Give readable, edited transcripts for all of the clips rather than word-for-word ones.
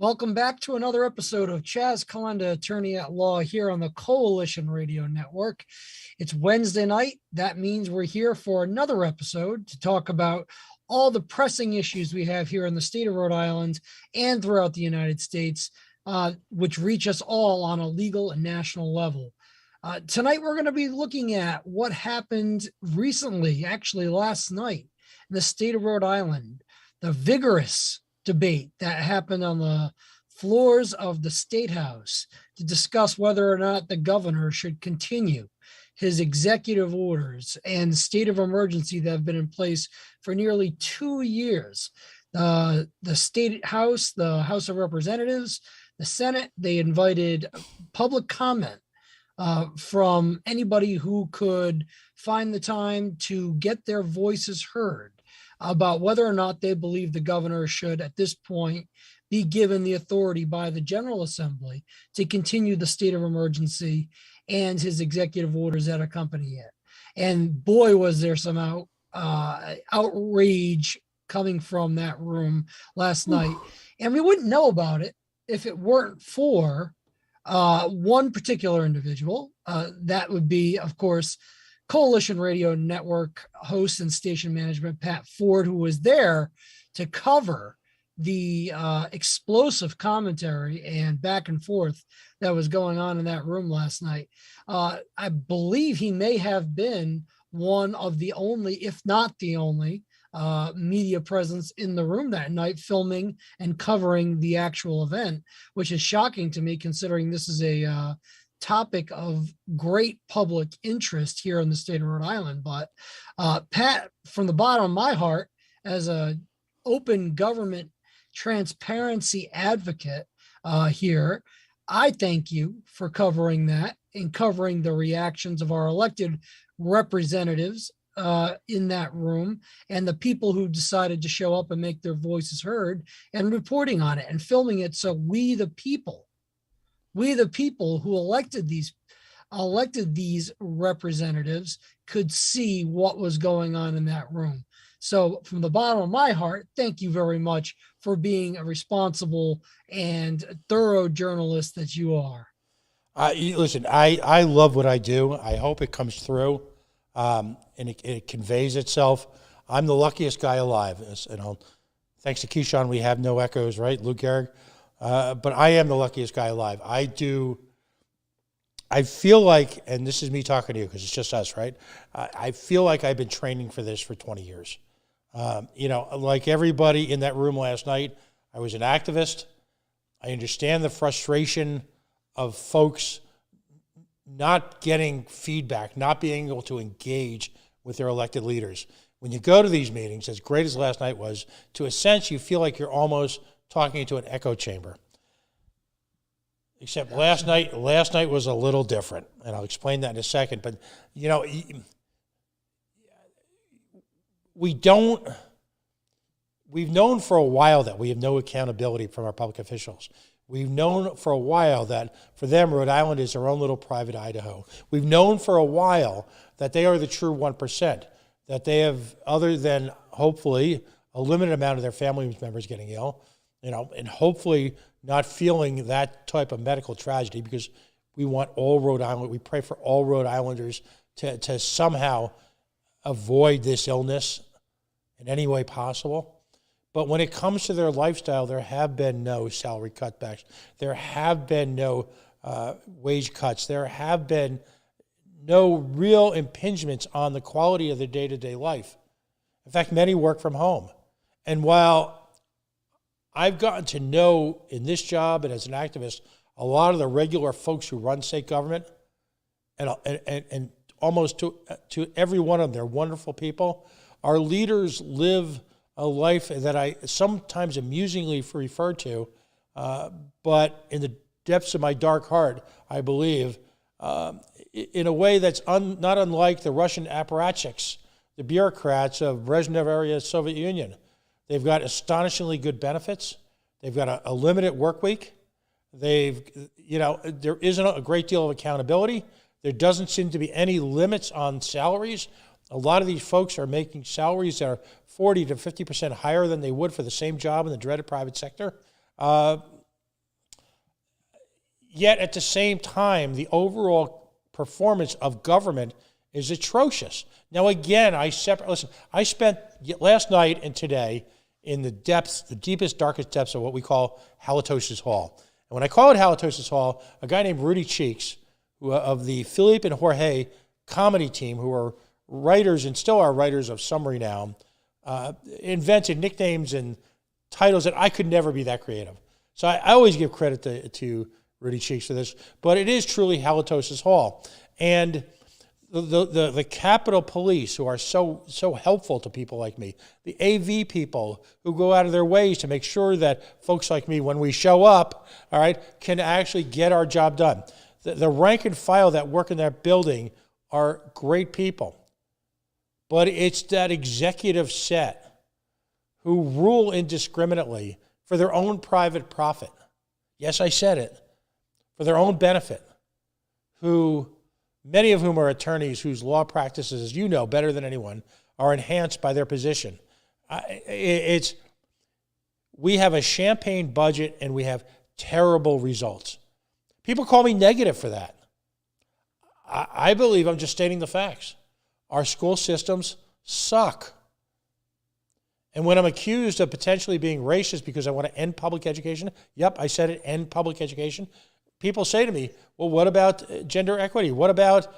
Welcome back to another episode of Chaz Calenda, Attorney at Law, here on the Coalition Radio Network. It's Wednesday night. That means we're here for another episode to talk about all the pressing issues we have here in the state of Rhode Island and throughout the United States, which reach us all on a legal and national level. Tonight, we're going to be looking at what happened recently, actually last night, in the state of Rhode Island, the vigorous debate that happened on the floors of the State House to discuss whether or not the governor should continue his executive orders and state of emergency that have been in place for nearly 2 years. The State House, the House of Representatives, the Senate, they invited public comment from anybody who could find the time to get their voices heard about whether or not they believe the governor should, at this point, be given the authority by the General Assembly to continue the state of emergency and his executive orders that accompany it. And boy, was there some outrage coming from that room last night. And we wouldn't know about it if it weren't for one particular individual. That would be, of course, Coalition Radio Network host and station management Pat Ford, who was there to cover the explosive commentary and back and forth that was going on in that room last night. I believe he may have been one of the only, if not the only, media presence in the room that night, filming and covering the actual event, which is shocking to me considering this is a topic of great public interest here in the state of Rhode Island. But Pat, from the bottom of my heart, as a open government transparency advocate here, I thank you for covering that and covering the reactions of our elected representatives in that room and the people who decided to show up and make their voices heard and reporting on it and filming it, so we the people who elected these representatives could see what was going on in that room. So from the bottom of my heart, thank you very much for being a responsible and thorough journalist that you are. Listen, I love what I do. I hope it comes through and it conveys itself. I'm the luckiest guy alive. Thanks to Keyshawn, we have no echoes, right? Lou Gehrig. But I am the luckiest guy alive. I feel like, and this is me talking to you because it's just us, right? I feel like I've been training for this for 20 years. Like everybody in that room last night, I was an activist. I understand the frustration of folks not getting feedback, not being able to engage with their elected leaders. When you go to these meetings, as great as last night was, to a sense, you feel like you're almost talking into an echo chamber. Except last night was a little different, and I'll explain that in a second. But, we've known for a while that we have no accountability from our public officials. We've known for a while that for them, Rhode Island is their own little private Idaho. We've known for a while that they are the true 1%, that they have, other than hopefully a limited amount of their family members getting ill, and hopefully not feeling that type of medical tragedy, because we want all Rhode Island, we pray for all Rhode Islanders to somehow avoid this illness in any way possible. But when it comes to their lifestyle, there have been no salary cutbacks. There have been no wage cuts. There have been no real impingements on the quality of their day-to-day life. In fact, many work from home. And while I've gotten to know in this job and as an activist a lot of the regular folks who run state government, and almost to every one of them, they're wonderful people. Our leaders live a life that I sometimes amusingly refer to, but in the depths of my dark heart, I believe, in a way that's not unlike the Russian apparatchiks, the bureaucrats of Brezhnev-era Soviet Union. They've got astonishingly good benefits. They've got a limited work week. There isn't a great deal of accountability. There doesn't seem to be any limits on salaries. A lot of these folks are making salaries that are 40 to 50% higher than they would for the same job in the dreaded private sector. Yet at the same time, the overall performance of government is atrocious. Now, again, I spent last night and today in the deepest, darkest depths of what we call Halitosis Hall. And when I call it Halitosis Hall, a guy named Rudy Cheeks, of the Philippe and Jorge comedy team, who are writers and still are writers of some renown, invented nicknames and titles that I could never be that creative. So I always give credit to Rudy Cheeks for this, but it is truly Halitosis Hall. And the Capitol Police, who are so helpful to people like me, the AV people who go out of their ways to make sure that folks like me, when we show up, all right, can actually get our job done. The rank and file that work in that building are great people. But it's that executive set who rule indiscriminately for their own private profit. Yes, I said it. For their own benefit. Many of whom are attorneys whose law practices, as you know better than anyone, are enhanced by their position. We have a champagne budget and we have terrible results. People call me negative for that. I believe I'm just stating the facts. Our school systems suck. And when I'm accused of potentially being racist because I want to end public education, yep, I said it, end public education. People say to me, well, what about gender equity? What about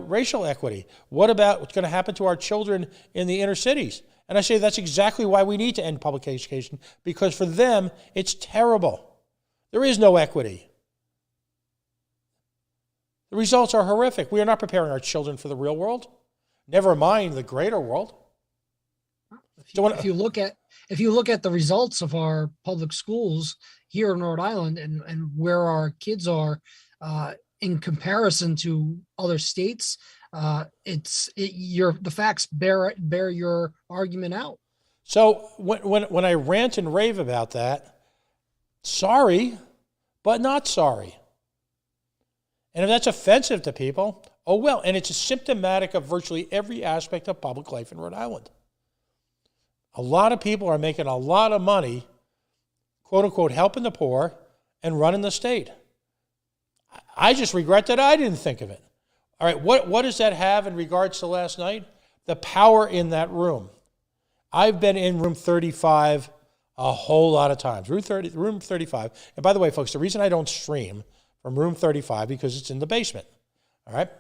racial equity? What about what's going to happen to our children in the inner cities? And I say that's exactly why we need to end public education, because for them, it's terrible. There is no equity. The results are horrific. We are not preparing our children for the real world, never mind the greater world. If you look at the results of our public schools here in Rhode Island and where our kids are in comparison to other states, the facts bear your argument out. So when I rant and rave about that, sorry, but not sorry. And if that's offensive to people, oh well. And it's symptomatic of virtually every aspect of public life in Rhode Island. A lot of people are making a lot of money, quote unquote, helping the poor and running the state. I just regret that I didn't think of it. All right, what does that have in regards to last night? The power in that room. I've been in room 35 a whole lot of times. Room 35. And by the way, folks, the reason I don't stream from room 35 because it's in the basement. All right,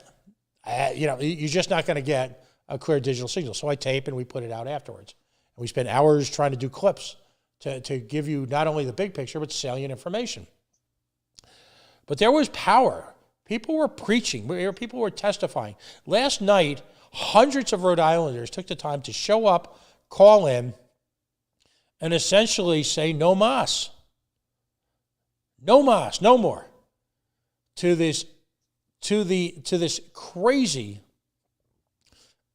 you're just not going to get a clear digital signal. So I tape and we put it out afterwards. We spend hours trying to do clips to give you not only the big picture, but salient information. But there was power. People were preaching. People were testifying. Last night, hundreds of Rhode Islanders took the time to show up, call in, and essentially say no mas. No mas, no more. To this crazy,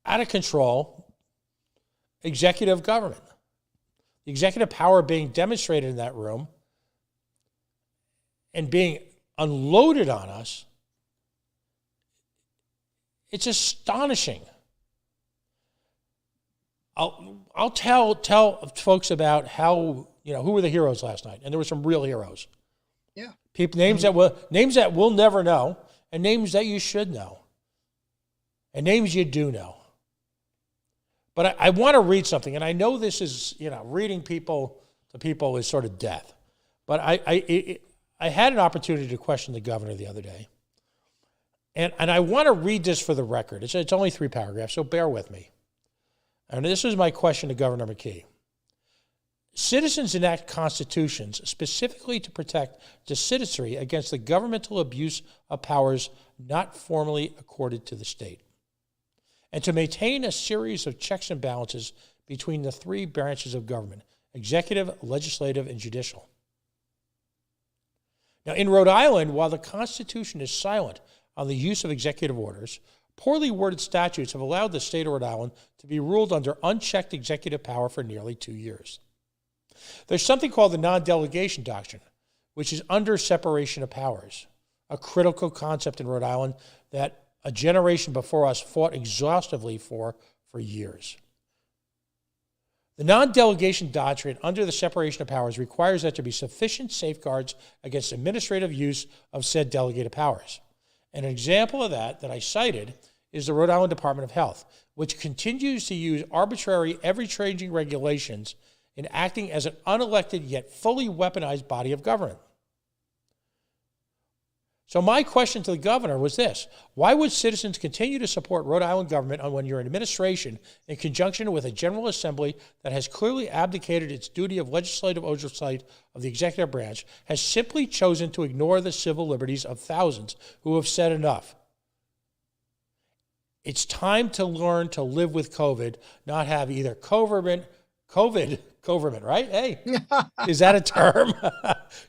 out of control executive government. The executive power being demonstrated in that room and being unloaded on us, it's astonishing. I'll tell folks about how, who were the heroes last night, and there were some real heroes. Yeah. Names that we'll never know, and names that you should know, and names you do know. But I want to read something, and I know this is, reading people to people is sort of death. But I had an opportunity to question the governor the other day, and I want to read this for the record. It's only 3 paragraphs, so bear with me. And this is my question to Governor McKee. Citizens enact constitutions specifically to protect the citizenry against the governmental abuse of powers not formally accorded to the state, and to maintain a series of checks and balances between the three branches of government: executive, legislative, and judicial. Now, in Rhode Island, while the Constitution is silent on the use of executive orders, poorly worded statutes have allowed the state of Rhode Island to be ruled under unchecked executive power for nearly 2 years. There's something called the non-delegation doctrine, which is under separation of powers, a critical concept in Rhode Island that a generation before us fought exhaustively for years. The non-delegation doctrine under the separation of powers requires that there be sufficient safeguards against administrative use of said delegated powers. And an example of that I cited is the Rhode Island Department of Health, which continues to use arbitrary, ever-changing regulations in acting as an unelected yet fully weaponized body of government. So my question to the governor was this: why would citizens continue to support Rhode Island government when you're in administration in conjunction with a General Assembly that has clearly abdicated its duty of legislative oversight of the executive branch, has simply chosen to ignore the civil liberties of thousands who have said enough? It's time to learn to live with COVID, not have either COVID, right? Hey, is that a term?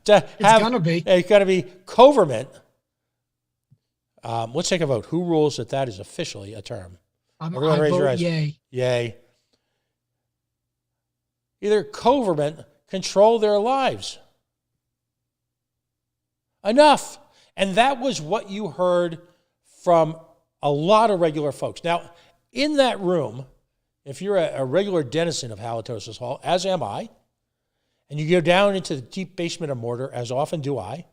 It's gonna be. It's gonna be government. Let's take a vote. Who rules that is officially a term? Everyone raise your eyes. Yay. Yay. Either government control their lives. Enough. And that was what you heard from a lot of regular folks. Now, in that room, if you're a regular denizen of Halitosis Hall, as am I, and you go down into the deep basement of Mortar, as often do I,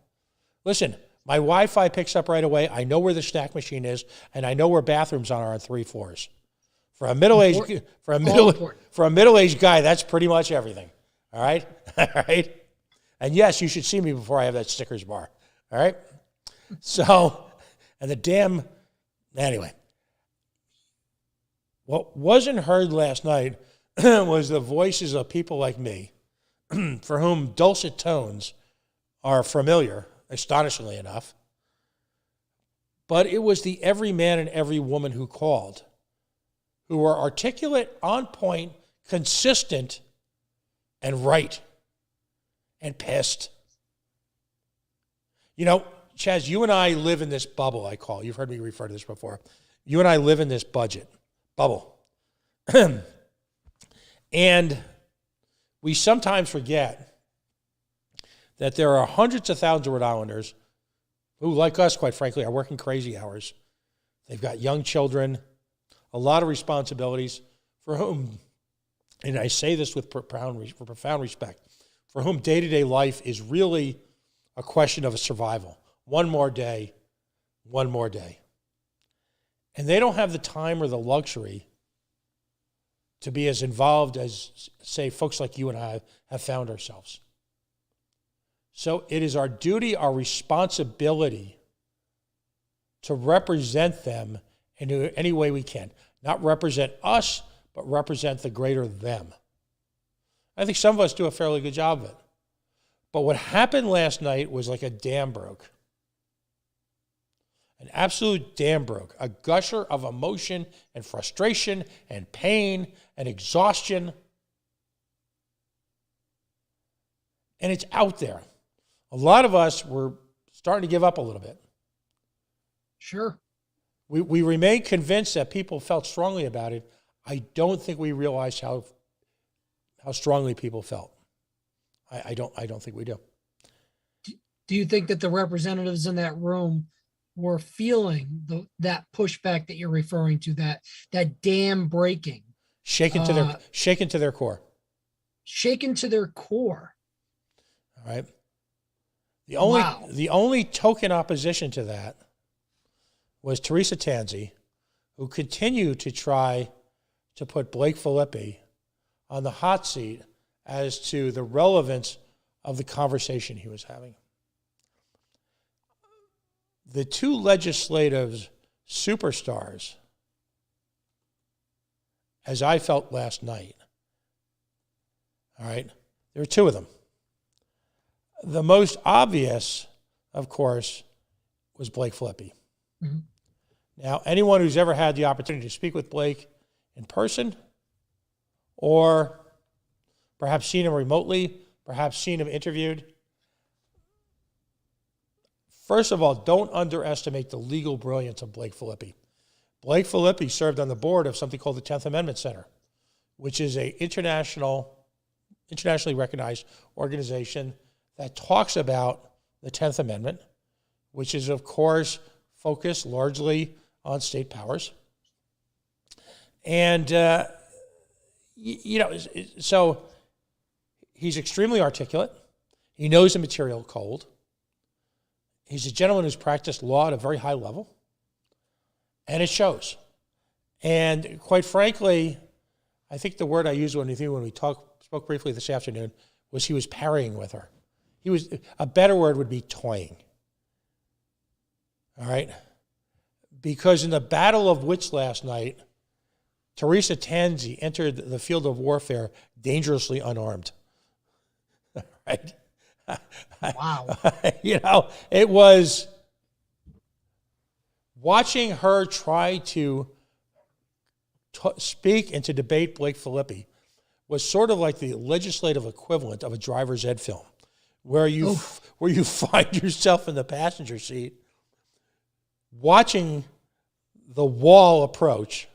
listen, my Wi-Fi picks up right away. I know where the snack machine is, and I know where bathrooms are on 3 floors. For a middle-aged guy, that's pretty much everything. All right? All right? And yes, you should see me before I have that Snickers bar. All right? So, and the damn, anyway. What wasn't heard last night was the voices of people like me, for whom dulcet tones are familiar, astonishingly enough. But it was the every man and every woman who called, who were articulate, on point, consistent, and right, and pissed. You know, Chaz, you and I live in this bubble, I call. You've heard me refer to this before. You and I live in this bubble. And we sometimes forget that there are hundreds of thousands of Rhode Islanders who, like us, quite frankly, are working crazy hours. They've got young children, a lot of responsibilities, for whom, and I say this with profound respect, for whom day-to-day life is really a question of a survival. One more day. And they don't have the time or the luxury to be as involved as, say, folks like you and I have found ourselves. So it is our duty, our responsibility to represent them in any way we can. Not represent us, but represent the greater them. I think some of us do a fairly good job of it. But what happened last night was like a dam broke. An absolute dam broke. A gusher of emotion and frustration and pain and exhaustion. And it's out there. A lot of us were starting to give up a little bit. Sure. We remain convinced that people felt strongly about it. I don't think we realized how strongly people felt. I don't think we do. Do you think that the representatives in that room were feeling that pushback that you're referring to, that dam breaking? Shaken to their core. Shaken to their core. All right. The only token opposition to that was Teresa Tanzi, who continued to try to put Blake Filippi on the hot seat as to the relevance of the conversation he was having. The two legislative superstars, as I felt last night, all right, There were two of them. The most obvious, of course, was Blake Filippi. Mm-hmm. Now, anyone who's ever had the opportunity to speak with Blake in person, or perhaps seen him remotely, perhaps seen him interviewed, first of all, don't underestimate the legal brilliance of Blake Filippi. Blake Filippi served on the board of something called the 10th Amendment Center, which is an internationally recognized organization that talks about the 10th Amendment, which is, of course, focused largely on state powers. And, so he's extremely articulate. He knows the material cold. He's a gentleman who's practiced law at a very high level. And it shows. And quite frankly, I think the word I used when we spoke briefly this afternoon was he was parrying with her. A better word would be toying. All right? Because in the Battle of Wits last night, Teresa Tanzi entered the field of warfare dangerously unarmed. Right? Wow. It was watching her try to speak and to debate Blake Filippi was sort of like the legislative equivalent of a driver's ed film, where you find yourself in the passenger seat watching the wall approach,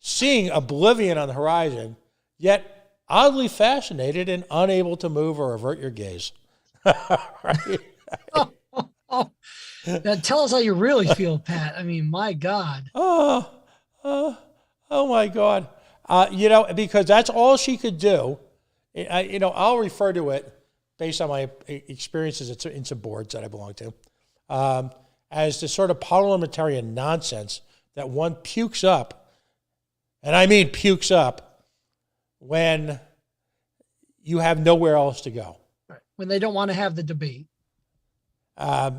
seeing oblivion on the horizon, yet oddly fascinated and unable to move or avert your gaze. Right? Now tell us how you really feel, Pat. I mean, my God. Oh my God. Because that's all she could do. I'll refer to it based on my experiences in some boards that I belong to, as the sort of parliamentarian nonsense that one pukes up, and I mean pukes up, when you have nowhere else to go. Right. When they don't want to have the debate. I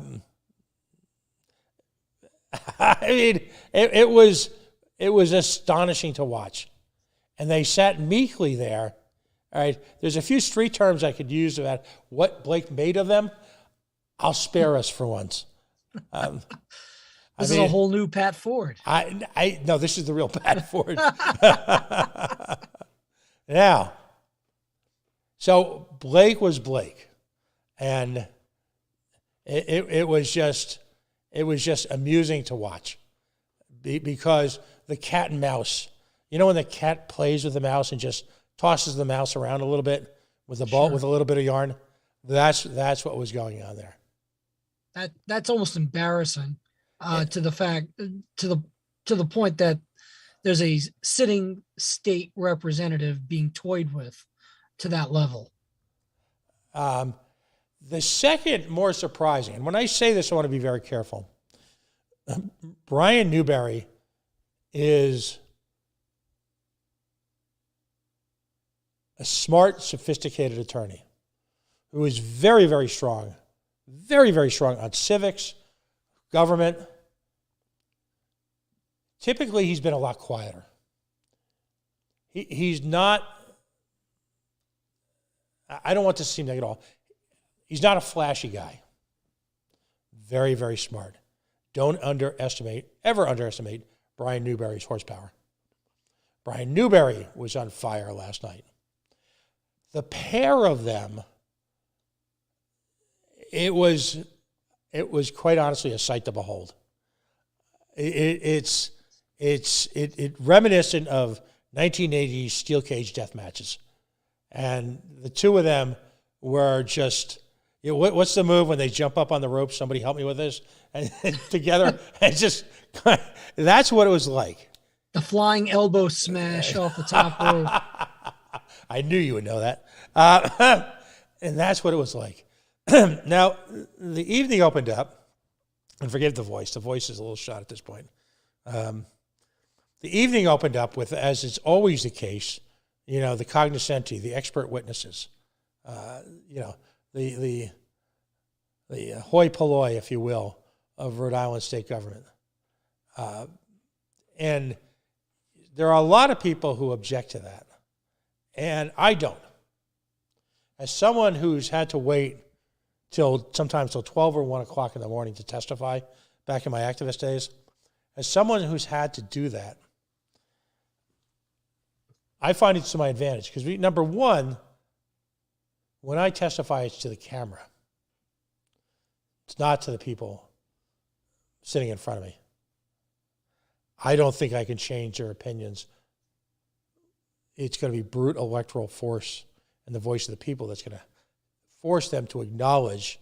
mean, it was astonishing to watch. And they sat meekly there. All right, there's a few street terms I could use about what Blake made of them. I'll spare us for once. This is a whole new Pat Ford. No, this is the real Pat Ford. Now, so Blake was Blake, and it was just amusing to watch, because the cat and mouse. You know when the cat plays with the mouse and just tosses the mouse around a little bit with a ball, with a little bit of yarn? That's what was going on there. That's almost embarrassing, to the point that there's a sitting state representative being toyed with to that level. The second more surprising, and when I say this, I want to be very careful. Brian Newberry is a smart, sophisticated attorney who is very, very strong on civics, government. Typically, he's been a lot quieter. He's not, I don't want this to seem negative at all. He's not a flashy guy. Very, very smart. Don't ever underestimate Brian Newberry's horsepower. Brian Newberry was on fire last night. The pair of them, it was quite honestly a sight to behold. It's reminiscent of 1980s steel cage death matches, and the two of them were just. What's the move when they jump up on the rope? Somebody help me with this, and together, and just that's what it was like. The flying elbow smash off the top rope. I knew you would know that. And that's what it was like. Now, the evening opened up, and forget the voice. The voice is a little shot at this point. The evening opened up with, as is always the case, the cognoscenti, the expert witnesses, the hoi polloi, if you will, of Rhode Island state government. And there are a lot of people who object to that. And I don't. as someone who's had to wait sometimes till 12 or 1 o'clock in the morning to testify back in my activist days, as someone who's had to do that, I find it's to my advantage because number one, when I testify, it's to the camera. It's not to the people sitting in front of me. I don't think I can change their opinions. It's going to be brute electoral force and the voice of the people that's going to force them to acknowledge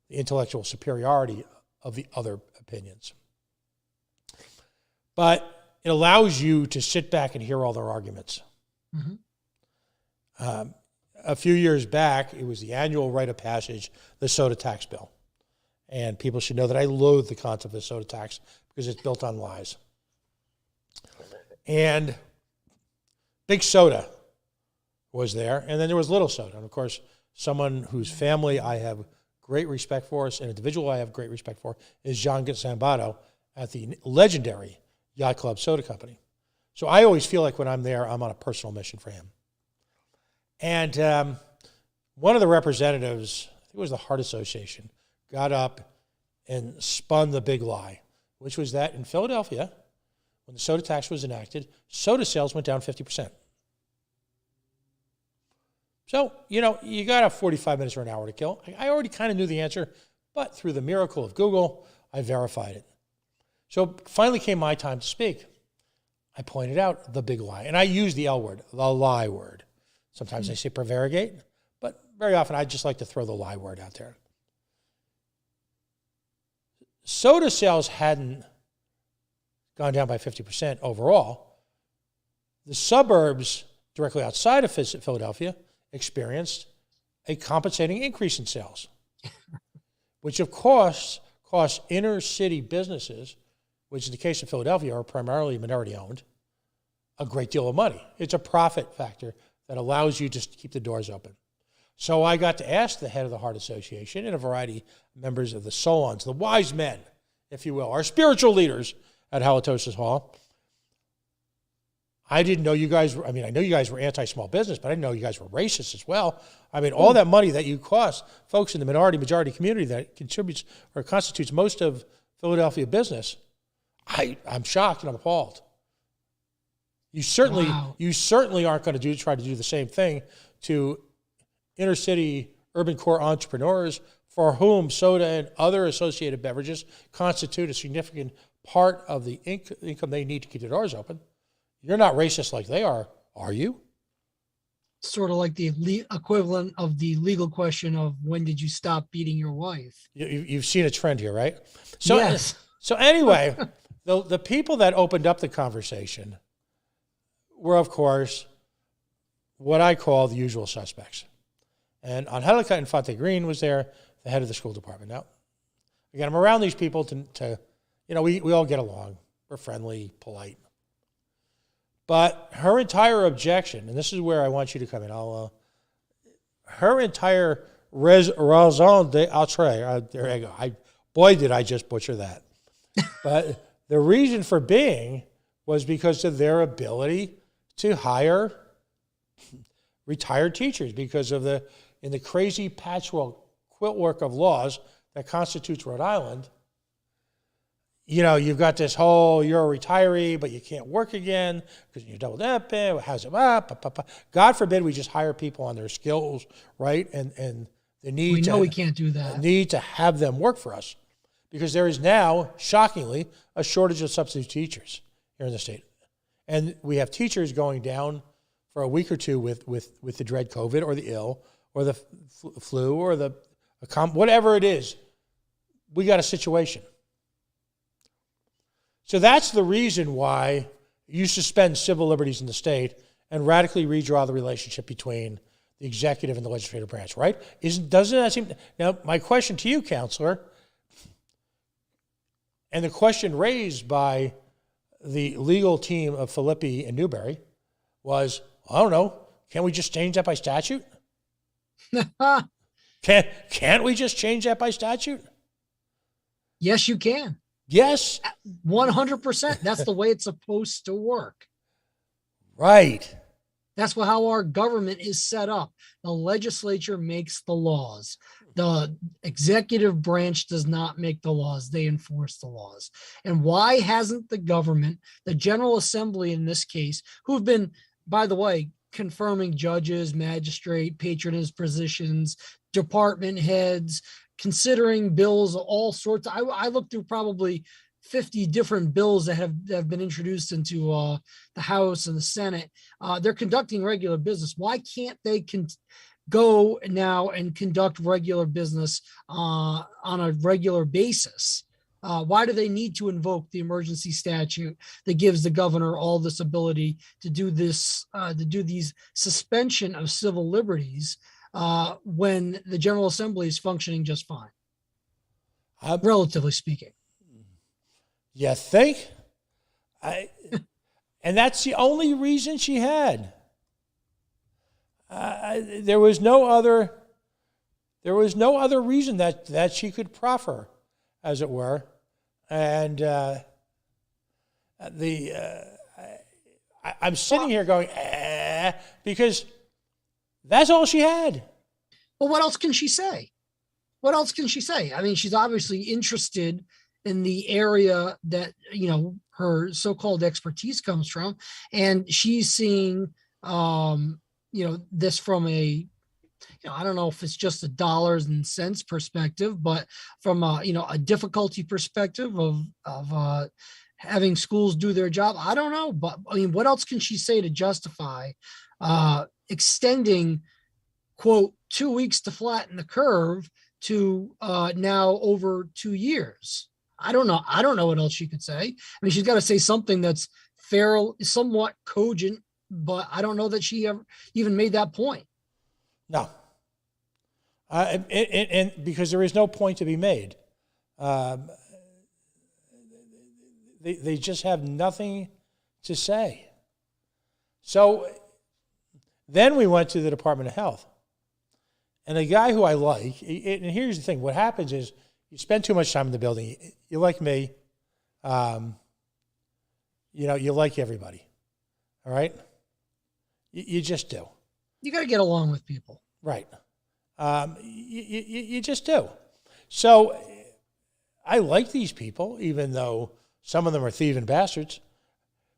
the intellectual superiority of the other opinions. But it allows you to sit back and hear all their arguments. Mm-hmm. A few years back, it was the annual rite of passage, the soda tax bill. And people should know that I loathe the concept of the soda tax because it's built on lies. And Big Soda was there, and then there was Little Soda. And of course, someone whose family I have great respect for, an individual I have great respect for, is John Zambato at the legendary Yacht Club Soda Company. So I always feel like when I'm there, I'm on a personal mission for him. And one of the representatives, I think it was the Heart Association, got up and spun the big lie, which was that in Philadelphia, when the soda tax was enacted, soda sales went down 50%. So, you got 45 minutes or an hour to kill. I already kind of knew the answer, but through the miracle of Google, I verified it. So finally came my time to speak. I pointed out the big lie, and I use the L word, the lie word. Sometimes I say prevaricate, but very often I just like to throw the lie word out there. Soda sales hadn't gone down by 50% overall. The suburbs directly outside of Philadelphia experienced a compensating increase in sales, which of course cost inner city businesses, which in the case of Philadelphia are primarily minority owned, a great deal of money. It's a profit factor that allows you just to keep the doors open. So I got to ask the head of the Heart Association and a variety of members of the Solons, the wise men, if you will, our spiritual leaders at Halitosis Hall. I didn't know you guys were, I know you guys were anti-small business, but I didn't know you guys were racist as well. All that money that you cost folks in the majority community that contributes or constitutes most of Philadelphia business, I'm shocked and I'm appalled. You certainly aren't going to try to do the same thing to inner city urban core entrepreneurs for whom soda and other associated beverages constitute a significant part of the income they need to keep their doors open. You're not racist like they are you? Sort of like the equivalent of the legal question of when did you stop beating your wife? You've seen a trend here, right? So, yes. So anyway, the people that opened up the conversation were, of course, what I call the usual suspects. And Angelica Infante Green was there, the head of the school department. Now, again, I'm around these people to we all get along. We're friendly, polite. But her entire objection, and this is where I want you to come in, her entire raison d'être, there you go. Boy, did I just butcher that. But the reason for being was because of their ability to hire retired teachers because of in the crazy patchwork quiltwork of laws that constitutes Rhode Island. You've got this whole, you're a retiree, but you can't work again because you're double dipping. How's it up? God forbid we just hire people on their skills, right? And the need we can't do that. The need to have them work for us because there is now, shockingly, a shortage of substitute teachers here in the state. And we have teachers going down for a week or two with the dread COVID or the ill or the flu or whatever it is. We got a situation. So that's the reason why you suspend civil liberties in the state and radically redraw the relationship between the executive and the legislative branch, right? Doesn't that seem... Now, my question to you, Counselor, and the question raised by the legal team of Filippi and Newberry was, I don't know, can't we just change that by statute? Can't we just change that by statute? Yes, you can. Yes. 100%. That's the way it's supposed to work. Right. That's how our government is set up. The legislature makes the laws. The executive branch does not make the laws. They enforce the laws. And why hasn't the government, the General Assembly in this case, who've been, by the way, confirming judges, magistrate, patronage positions, department heads, considering bills, all sorts. I looked through probably 50 different bills that have been introduced into the House and the Senate. They're conducting regular business. Why can't they go now and conduct regular business on a regular basis? Why do they need to invoke the emergency statute that gives the governor all this ability to do this, to do these suspension of civil liberties when the General Assembly is functioning just fine, relatively speaking? You think? And that's the only reason she had. There was no other reason that she could proffer, as it were. And I'm sitting here going, because that's all she had. Well, what else can she say? What else can she say? I mean, she's obviously interested in the area that, you know, her so-called expertise comes from. And she's seeing, you know, this from a, you know, I don't know if it's just a dollars and cents perspective, but from a, you know, a difficulty perspective of having schools do their job. I don't know, but I mean, what else can she say to justify extending, quote, 2 weeks to flatten the curve to now over 2 years? I don't know. I don't know what else she could say. I mean, she's got to say something that's fair, somewhat cogent, but I don't know that she ever even made that point. No. And because there is no point to be made. They just have nothing to say. So then we went to the Department of Health. And a guy who I like, and here's the thing, what happens is you spend too much time in the building. You're like me. You know, you like everybody. All right? You just do. You got to get along with people. Right. You just do. So I like these people, even though some of them are thieving bastards.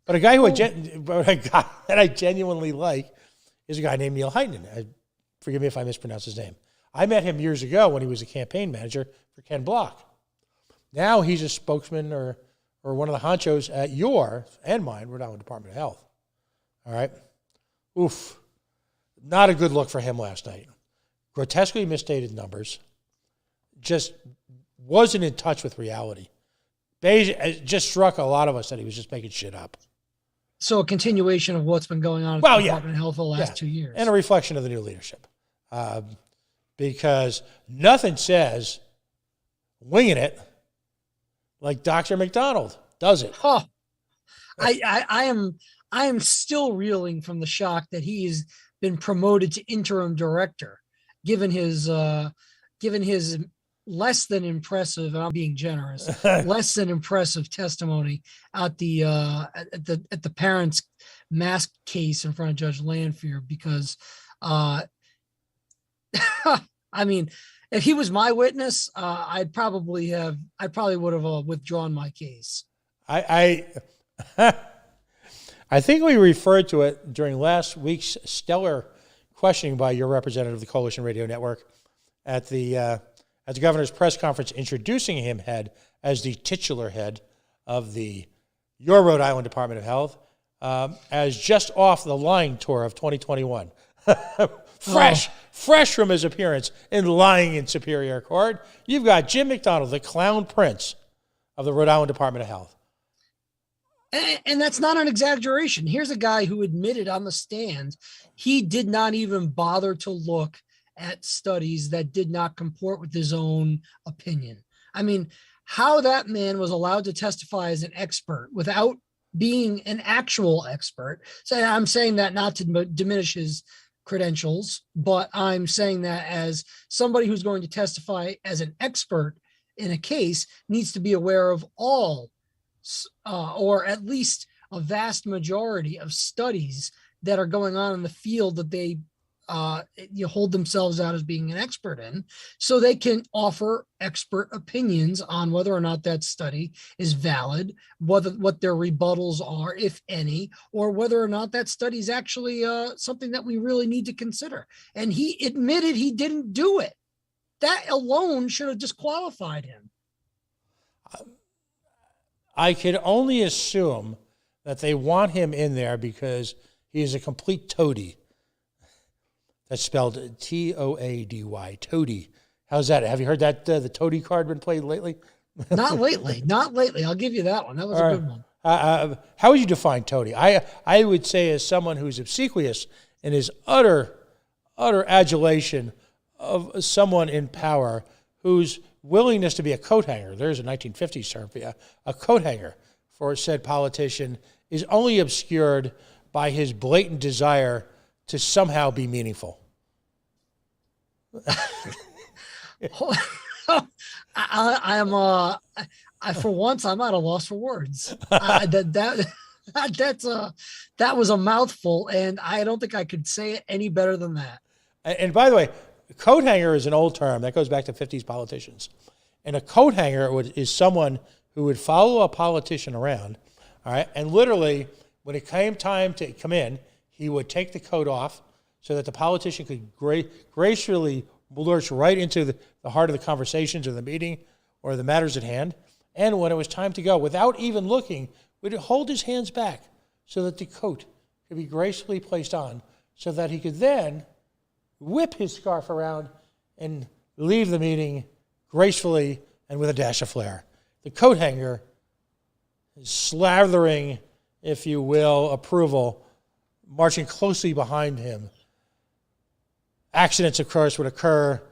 But a guy that I genuinely like is a guy named Neil Heitman. Forgive me if I mispronounce his name. I met him years ago when he was a campaign manager for Ken Block. Now he's a spokesman or one of the honchos at your and mine, Rhode Island Department of Health. All right? Oof. Not a good look for him last night. Grotesquely misstated numbers. Just wasn't in touch with reality. It just struck a lot of us that he was just making shit up. So a continuation of what's been going on at the Department of Health for the last 2 years. And a reflection of the new leadership. Because nothing says winging it like Dr. McDonald does it. Oh, I am still reeling from the shock that he's been promoted to interim director, given his less than impressive, and I'm being generous, less than impressive testimony at the parents' mask case in front of Judge Lanphier. Because, I mean, if he was my witness, I probably would have withdrawn my case. I think we referred to it during last week's stellar questioning by your representative of the Coalition Radio Network at the governor's press conference, introducing him as the titular head of your Rhode Island Department of Health, as just off the lying tour of 2021. Fresh from his appearance in lying in Superior Court, you've got Jim McDonald, the clown prince of the Rhode Island Department of Health. And that's not an exaggeration. Here's a guy who admitted on the stand he did not even bother to look at studies that did not comport with his own opinion. I mean, how that man was allowed to testify as an expert without being an actual expert. So I'm saying that not to diminish his credentials, but I'm saying that as somebody who's going to testify as an expert in a case needs to be aware of all, or at least a vast majority of studies that are going on in the field that they you hold themselves out as being an expert in, so they can offer expert opinions on whether or not that study is valid, what their rebuttals are, if any, or whether or not that study is actually something that we really need to consider. And he admitted he didn't do it. That alone should have disqualified him. I could only assume that they want him in there because he is a complete toady. That's spelled Toady, toady. How's that? Have you heard that the toady card been played lately? Not lately. I'll give you that one. That was a good one. How would you define toady? I would say as someone who's obsequious in his utter adulation of someone in power whose willingness to be a coat hanger, there's a 1950s term for you, a coat hanger for said politician, is only obscured by his blatant desire to somehow be meaningful. For once, I'm at a loss for words. That was a mouthful, and I don't think I could say it any better than that. And by the way, coat hanger is an old term that goes back to 50s politicians. And a coat hanger is someone who would follow a politician around, all right, and literally, when it came time to come in, he would take the coat off so that the politician could gracefully lurch right into the heart of the conversations or the meeting or the matters at hand. And when it was time to go, without even looking, would hold his hands back so that the coat could be gracefully placed on so that he could then whip his scarf around and leave the meeting gracefully and with a dash of flair. The coat hanger is slathering, if you will, approval, marching closely behind him. Accidents, of course, would occur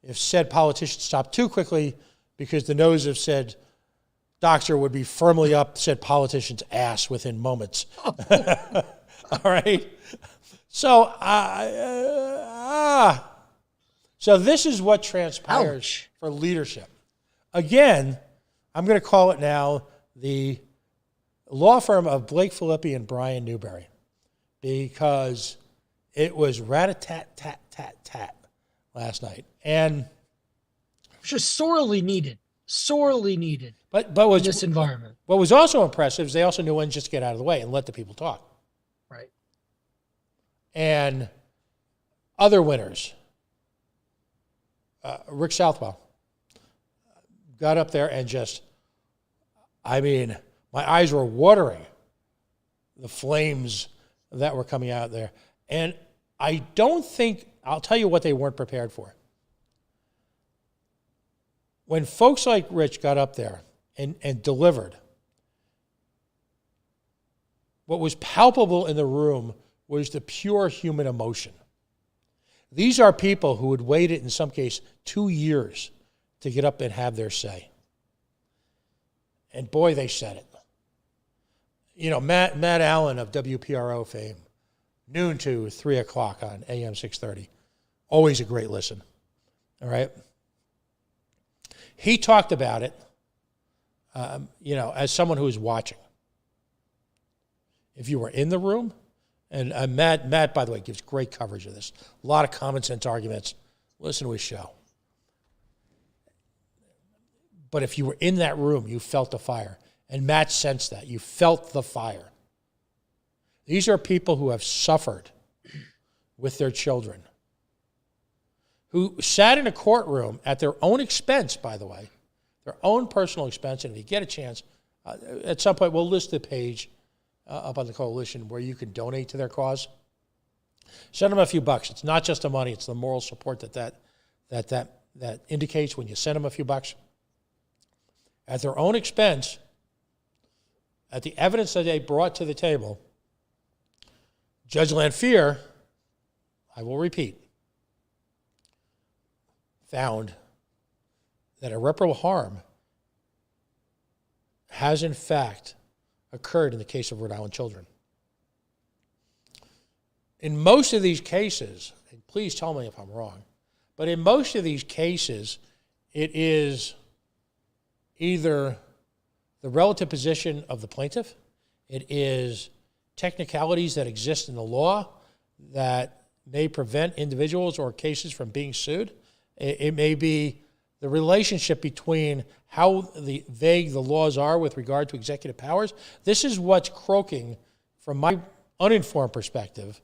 if said politician stopped too quickly because the nose of said doctor would be firmly up said politician's ass within moments. All right? So, so this is what transpires for leadership. Again, I'm going to call it now the law firm of Blake Filippi and Brian Newberry, because it was rat-a-tat-tat-tat-tat last night. And just sorely needed. But in this environment. What was also impressive is they also knew when just to get out of the way and let the people talk. Right. And other winners, Rick Southwell got up there and just, I mean, my eyes were watering, the flames that were coming out there. And I don't think, I'll tell you what they weren't prepared for. When folks like Rich got up there and delivered, what was palpable in the room was the pure human emotion. These are people who had waited, in some case, 2 years to get up and have their say. And boy, they said it. You know, Matt Allen of WPRO fame, noon to 3 o'clock on AM 630. Always a great listen. All right? He talked about it, as someone who was watching. If you were in the room, and Matt, by the way, gives great coverage of this. A lot of common sense arguments. Listen to his show. But if you were in that room, you felt the fire. And Matt sensed that. You felt the fire. These are people who have suffered with their children, who sat in a courtroom at their own expense, by the way, their own personal expense. And if you get a chance, at some point we'll list the page up on the coalition where you can donate to their cause. Send them a few bucks. It's not just the money; it's the moral support that indicates when you send them a few bucks at their own expense. At the evidence that they brought to the table, Judge Lanphier, I will repeat, found that irreparable harm has in fact occurred in the case of Rhode Island children. In most of these cases, and please tell me if I'm wrong, but in most of these cases, it is either the relative position of the plaintiff, it is technicalities that exist in the law that may prevent individuals or cases from being sued. It may be the relationship between how vague the laws are with regard to executive powers. This is what's croaking, from my uninformed perspective,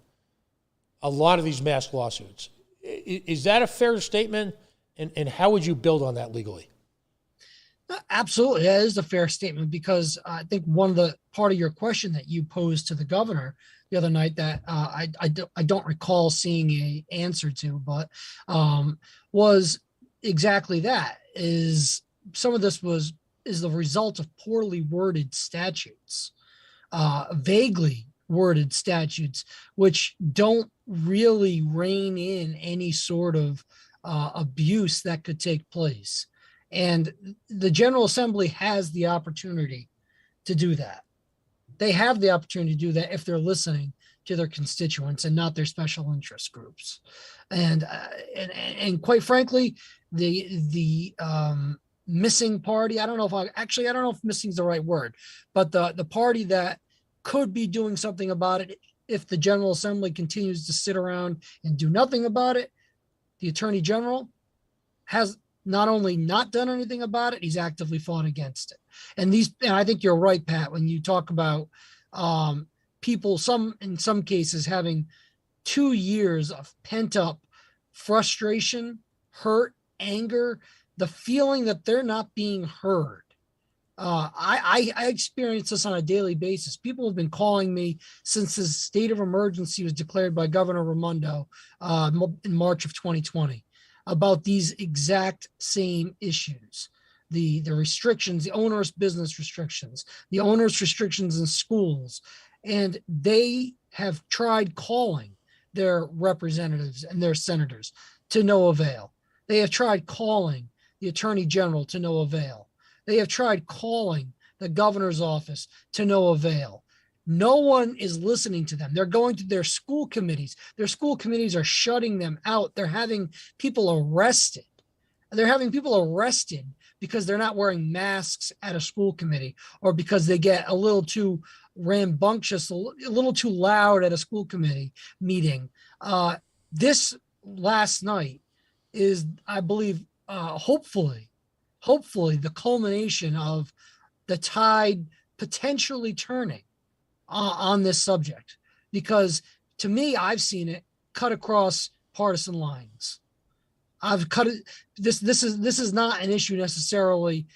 a lot of these mass lawsuits. Is that a fair statement? And how would you build on that legally? Absolutely, that is a fair statement, because I think one of the part of your question that you posed to the governor the other night that I don't recall seeing a answer to, but was exactly that. Is some of this is the result of poorly worded statutes, vaguely worded statutes, which don't really rein in any sort of abuse that could take place. And the General Assembly has the opportunity to do that. They have the opportunity to do that if they're listening to their constituents and not their special interest groups. And quite frankly, the missing party, I don't know if missing is the right word, but the party that could be doing something about it if the General Assembly continues to sit around and do nothing about it, the Attorney General has not only not done anything about it, he's actively fought against it. And I think you're right, Pat, when you talk about people, in some cases, having 2 years of pent up frustration, hurt, anger, the feeling that they're not being heard. I experience this on a daily basis. People have been calling me since the state of emergency was declared by Governor Raimondo in March of 2020 about these exact same issues. The restrictions, the onerous business restrictions, the onerous restrictions in schools. And they have tried calling their representatives and their senators to no avail. They have tried calling the Attorney General to no avail. They have tried calling the governor's office to no avail. No one is listening to them. They're going to their school committees. Their school committees are shutting them out. They're having people arrested. Because they're not wearing masks at a school committee, or because they get a little too rambunctious, a little too loud at a school committee meeting. This last night is, I believe, hopefully the culmination of the tide potentially turning on this subject, because to me, I've seen it cut across partisan lines. I've cut it. This is not an issue necessarily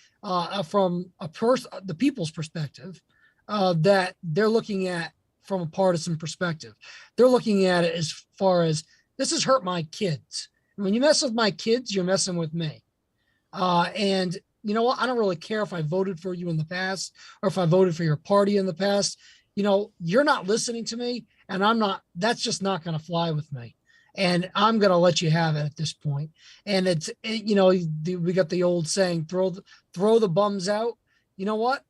from the people's perspective that they're looking at from a partisan perspective. They're looking at it as far as, this has hurt my kids. And when you mess with my kids, you're messing with me. And you know what? I don't really care if I voted for you in the past or if I voted for your party in the past. You know, you're not listening to me, and that's just not going to fly with me. And I'm going to let you have it at this point. And we got the old saying, throw the bums out. You know what?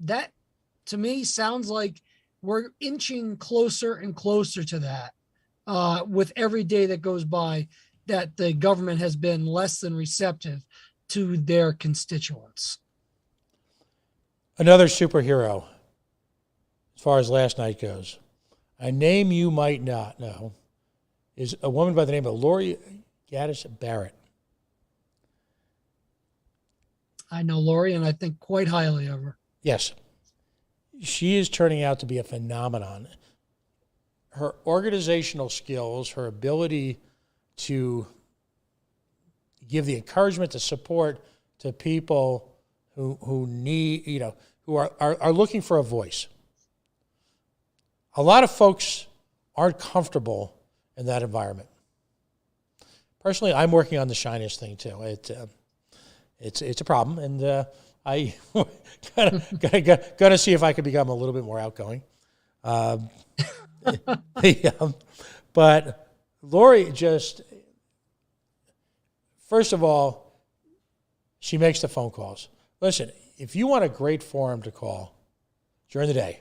That to me sounds like we're inching closer and closer to that with every day that goes by, that the government has been less than receptive to their constituents. Another superhero, as far as last night goes, a name you might not know, is a woman by the name of Lori Gaddis Barrett. I know Lori, and I think quite highly of her. Yes. She is turning out to be a phenomenon. Her organizational skills, her ability to give the encouragement, the support to people who need, who are looking for a voice. A lot of folks aren't comfortable in that environment. Personally, I'm working on the shyness thing too. It's a problem, and I gotta see if I can become a little bit more outgoing. But Lori just, first of all, she makes the phone calls. Listen, if you want a great forum to call during the day,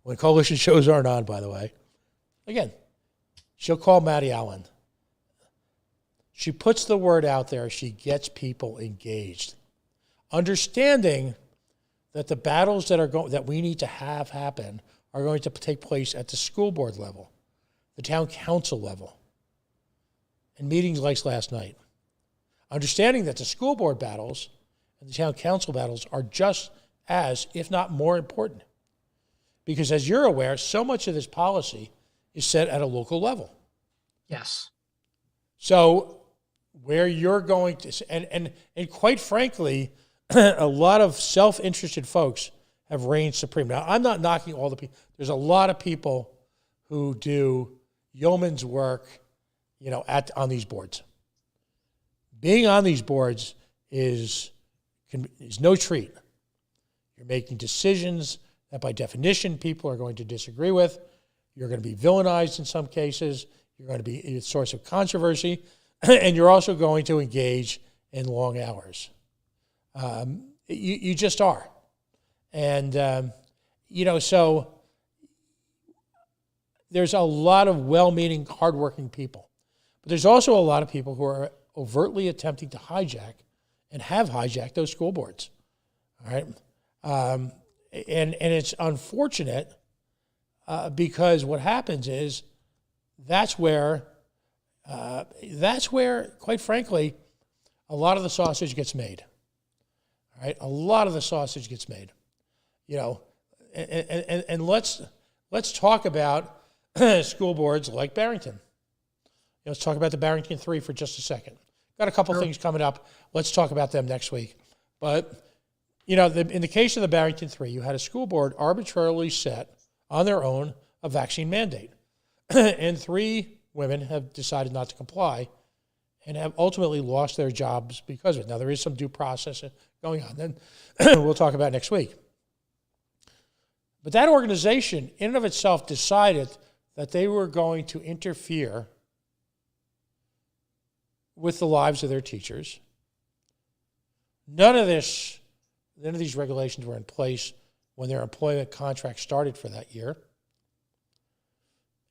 when coalition shows aren't on, by the way, again, she'll call Maddie Allen. She puts the word out there. She gets people engaged, understanding that the battles that we need to have happen are going to take place at the school board level, the town council level, and meetings like last night. Understanding that the school board battles and the town council battles are just as, if not more important. Because as you're aware, so much of this policy is set at a local level. Yes. So where you're going to, and quite frankly, a lot of self-interested folks have reigned supreme. Now, I'm not knocking all the people. There's a lot of people who do yeoman's work, on these boards. Being on these boards is no treat. You're making decisions that by definition people are going to disagree with. You're going to be villainized in some cases. You're going to be a source of controversy. And you're also going to engage in long hours. You just are. And, so there's a lot of well-meaning, hardworking people. But there's also a lot of people who are overtly attempting to hijack and have hijacked those school boards. All right? And it's unfortunate because what happens is that's where, quite frankly, a lot of the sausage gets made. All right, a lot of the sausage gets made. And let's talk about school boards like Barrington. Let's talk about the Barrington 3 for just a second. Got a couple things coming up. Let's talk about them next week. But in the case of the Barrington 3, you had a school board arbitrarily set on their own a vaccine mandate. And 3 women have decided not to comply and have ultimately lost their jobs because of it. Now, there is some due process going on. Then we'll talk about next week. But that organization, in and of itself, decided that they were going to interfere with the lives of their teachers. None of these regulations were in place when their employment contract started for that year.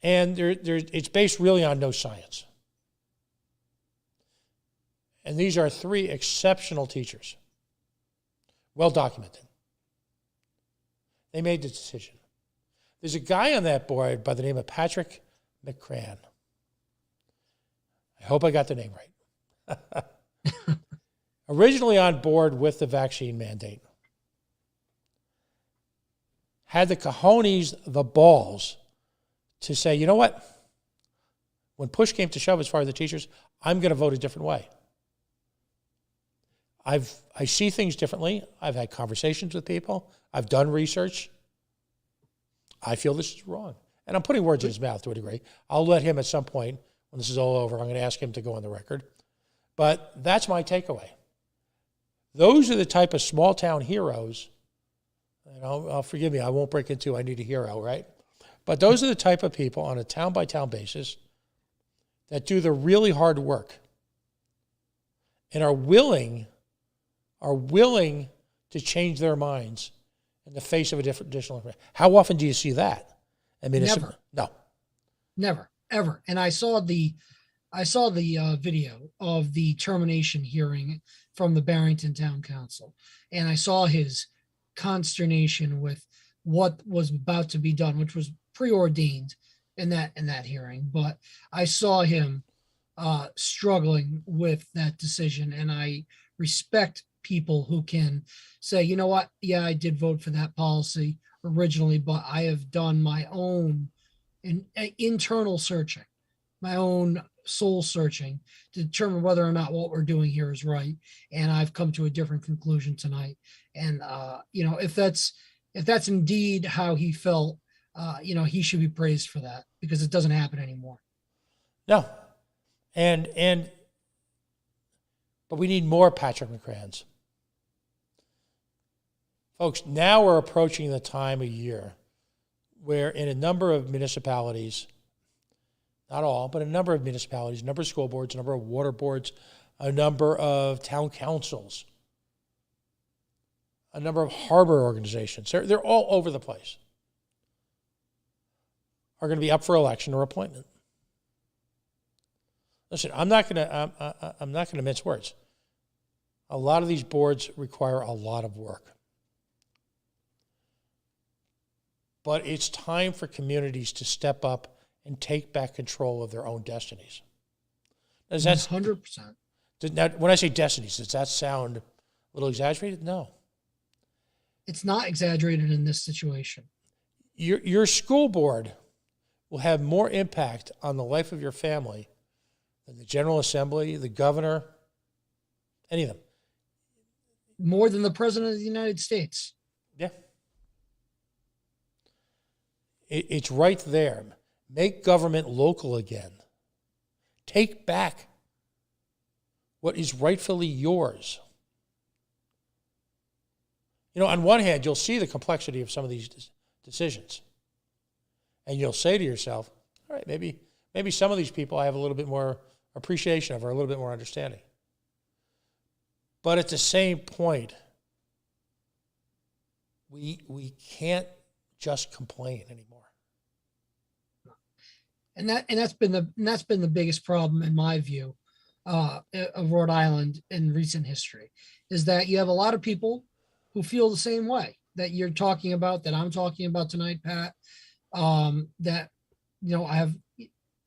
And it's based really on no science. And these are 3 exceptional teachers, well documented. They made the decision. There's a guy on that board by the name of Patrick McCran. I hope I got the name right. Originally on board with the vaccine mandate. Had the cojones, the balls, to say, you know what? When push came to shove as far as the teachers, I'm going to vote a different way. I see things differently. I've had conversations with people. I've done research. I feel this is wrong. And I'm putting words in his mouth to a degree. I'll let him at some point, when this is all over, I'm going to ask him to go on the record. But that's my takeaway. Those are the type of small-town heroes, forgive me, I won't break into I need a hero, right? But those are the type of people on a town-by-town basis that do the really hard work and are willing to change their minds in the face of additional information. How often do you see that? I mean, never. Never, ever. And I saw the video of the termination hearing from the Barrington Town Council, and I saw his consternation with what was about to be done, which was preordained in that hearing. But I saw him struggling with that decision, and I respect people who can say, you know what, yeah, I did vote for that policy originally, but I have done my own internal searching, my own soul searching to determine whether or not what we're doing here is right. And I've come to a different conclusion tonight. And, if that's indeed how he felt, he should be praised for that, because it doesn't happen anymore. No. But we need more Patrick McCrans. Folks, now we're approaching the time of year where in a number of municipalities, not all, but a number of municipalities, a number of school boards, a number of water boards, a number of town councils, a number of harbor organizations, they're all over the place, are going to be up for election or appointment. Listen, I'm not going to mince words. A lot of these boards require a lot of work. but it's time for communities to step up and take back control of their own destinies. Does that 100%? Now, when I say destinies, does that sound a little exaggerated? No. It's not exaggerated in this situation. Your school board will have more impact on the life of your family than the General Assembly, the governor, any of them. More than the President of the United States. Yeah. It's right there. Make government local again. Take back what is rightfully yours. You know, on one hand, you'll see the complexity of some of these decisions. And you'll say to yourself, all right, maybe some of these people I have a little bit more appreciation of or a little bit more understanding. But at the same point, we can't just complain anymore. And that's been the biggest problem in my view of Rhode Island in recent history, is that you have a lot of people who feel the same way that you're talking about, that I'm talking about tonight, Pat. That I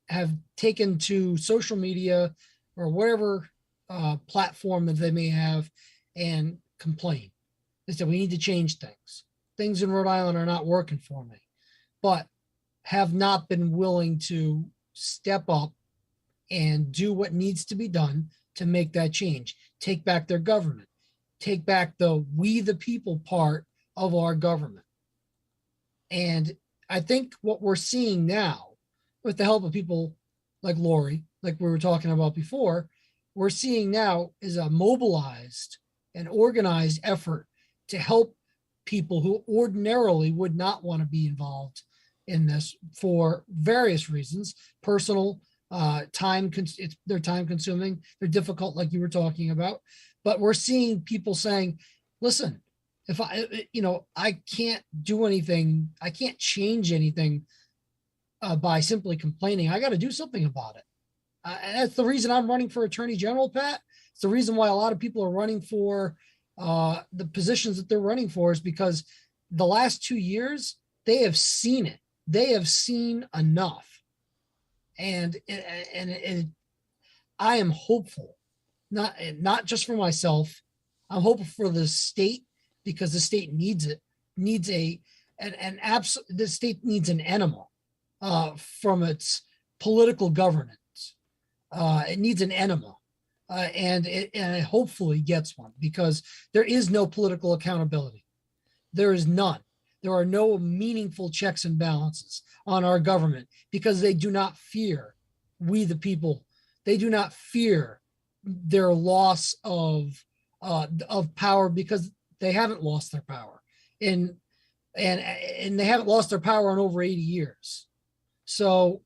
have taken to social media or whatever platform that they may have and complain. They said we need to change things. Things in Rhode Island are not working for me, but have not been willing to step up and do what needs to be done to make that change. Take back their government. Take back the we the people part of our government. And I think what we're seeing now, with the help of people like Lori, like we were talking about before, we're seeing now is a mobilized and organized effort to help people who ordinarily would not want to be involved in this for various reasons. Personal, they're time consuming, they're difficult, like you were talking about. But we're seeing people saying, listen, if I can't do anything, I can't change anything by simply complaining. I got to do something about it. And that's the reason I'm running for Attorney General, Pat. It's the reason why a lot of people are running for the positions that they're running for, is because the last 2 years, they have seen it. They have seen enough. And I am hopeful, not just for myself. I'm hopeful for the state, because the state needs it. The state needs an enema from its political governance. It needs an enema, and it hopefully gets one, because there is no political accountability. There is none. There are no meaningful checks and balances on our government, because they do not fear we the people. They do not fear their loss of power, because they haven't lost their power and they haven't lost their power in over 80 years. So,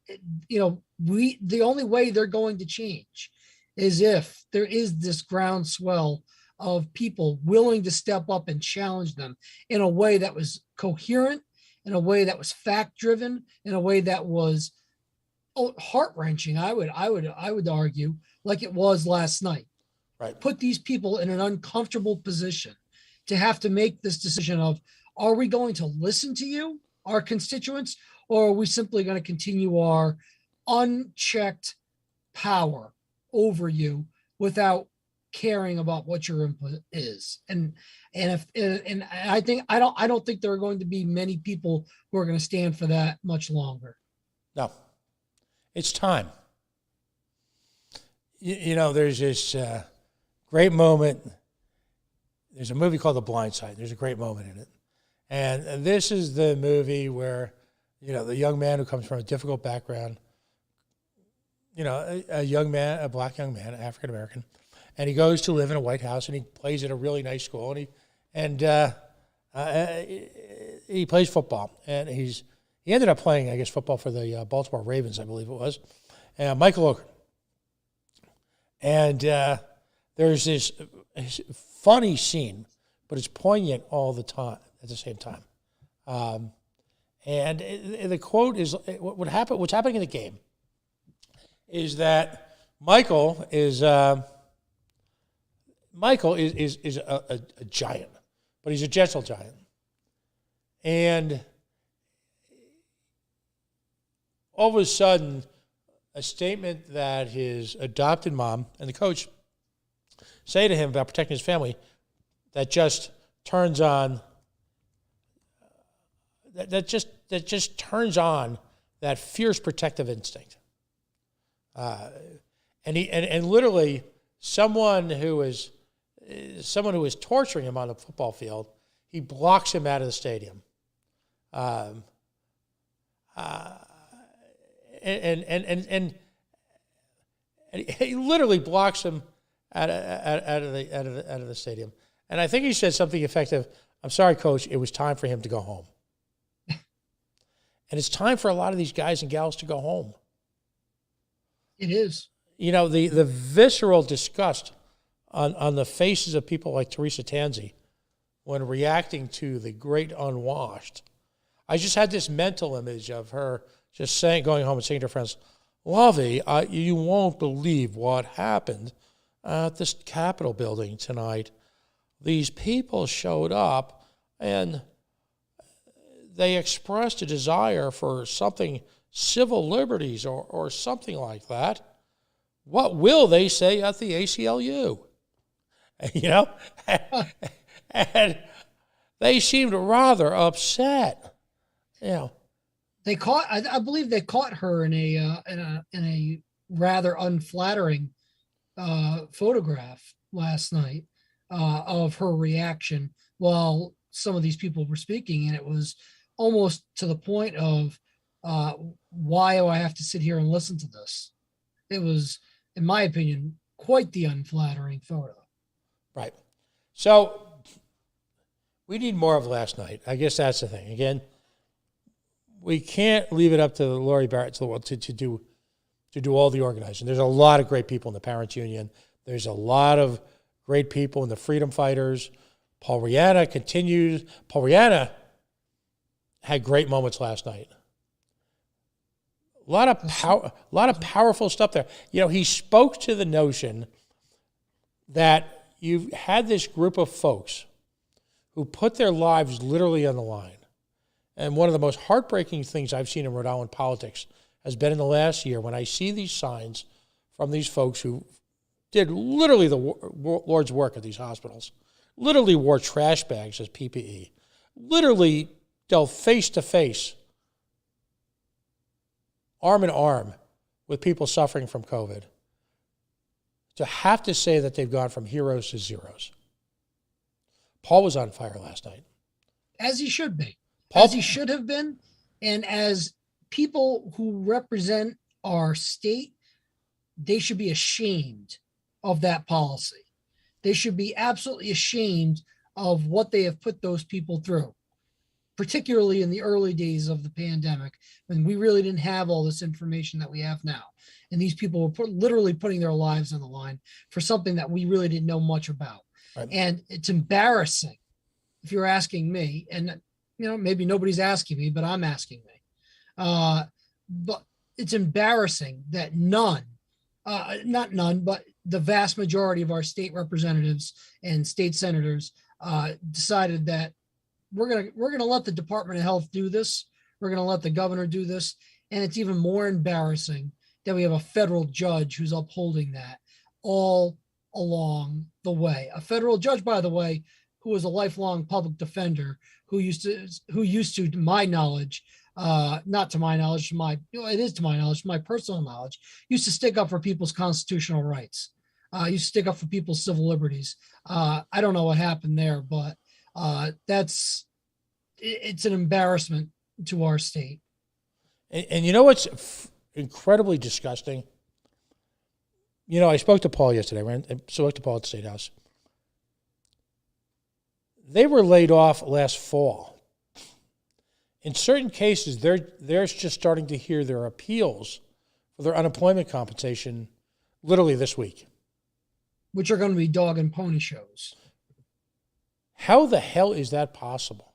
the only way they're going to change is if there is this groundswell of people willing to step up and challenge them in a way that was coherent, in a way that was fact driven, in a way that was heart wrenching. I would argue, like it was last night. Right. Put these people in an uncomfortable position to have to make this decision of, are we going to listen to you, our constituents, or are we simply going to continue our unchecked power over you without caring about what your input is? And I don't think there are going to be many people who are going to stand for that much longer. No, it's time. There's this great moment. There's a movie called The Blind Side. There's a great moment in it. And this is the movie where, the young man who comes from a difficult background, a young man, a black young man, African-American, and he goes to live in a White House, and he plays at a really nice school, and he plays football, and he ended up playing, I guess, football for the Baltimore Ravens, I believe it was, Michael Oker. And there's this funny scene, but it's poignant all the time at the same time. And the quote is, what's happening in the game is that Michael is a giant, but he's a gentle giant. And all of a sudden, a statement that his adopted mom and the coach say to him about protecting his family that just turns on that just turns on that fierce protective instinct. And literally someone who is torturing him on the football field, he blocks him out of the stadium. And he literally blocks him out of the stadium. And I think he said something effective. I'm sorry, coach, it was time for him to go home. And it's time for a lot of these guys and gals to go home. It is. You know, the visceral disgust on the faces of people like Teresa Tanzi when reacting to the great unwashed. I just had this mental image of her just going home and saying to her friends, Lovey, you won't believe what happened at this Capitol building tonight. These people showed up and they expressed a desire for something, civil liberties or something like that. What will they say at the ACLU? You know? And they seemed rather upset. You know. They caught, I believe they caught her in a rather unflattering photograph last night of her reaction while some of these people were speaking, and it was almost to the point of why do I have to sit here and listen to this? It was, in my opinion, quite the unflattering photo. Right. So we need more of last night. I guess that's the thing. Again, we can't leave it up to Lori Barrett to do all the organizing. There's a lot of great people in the Parents Union. There's a lot of great people in the Freedom Fighters. Paul Rihanna continues. Paul Rihanna had great moments last night. A lot of powerful stuff there. You know, he spoke to the notion that you've had this group of folks who put their lives literally on the line. And one of the most heartbreaking things I've seen in Rhode Island politics has been in the last year when I see these signs from these folks who did literally the Lord's work at these hospitals, literally wore trash bags as PPE, literally dealt face-to-face, arm in arm with people suffering from COVID. To have to say that they've gone from heroes to zeros. Paul was on fire last night. As he should be. As he should have been. And as people who represent our state, they should be ashamed of that policy. They should be absolutely ashamed of what they have put those people through, particularly in the early days of the pandemic, when we really didn't have all this information that we have now. And these people were literally putting their lives on the line for something that we really didn't know much about. Right. And it's embarrassing, if you're asking me, and you know, maybe nobody's asking me, but I'm asking me. But it's embarrassing that not none, but the vast majority of our state representatives and state senators decided that we're gonna let the Department of Health do this. We're gonna let the governor do this, and it's even more embarrassing that we have a federal judge who's upholding that all along the way. A federal judge, by the way, who was a lifelong public defender, who used to, to my knowledge, not to my knowledge, it is to my knowledge, my personal knowledge, used to stick up for people's constitutional rights. Used to stick up for people's civil liberties. I don't know what happened there, but it's an embarrassment to our state. And you know what's incredibly disgusting? You know, I spoke to Paul yesterday. I spoke to Paul at the State House. They were laid off last fall. In certain cases, they're just starting to hear their appeals for their unemployment compensation literally this week. Which are going to be dog and pony shows. How the hell is that possible?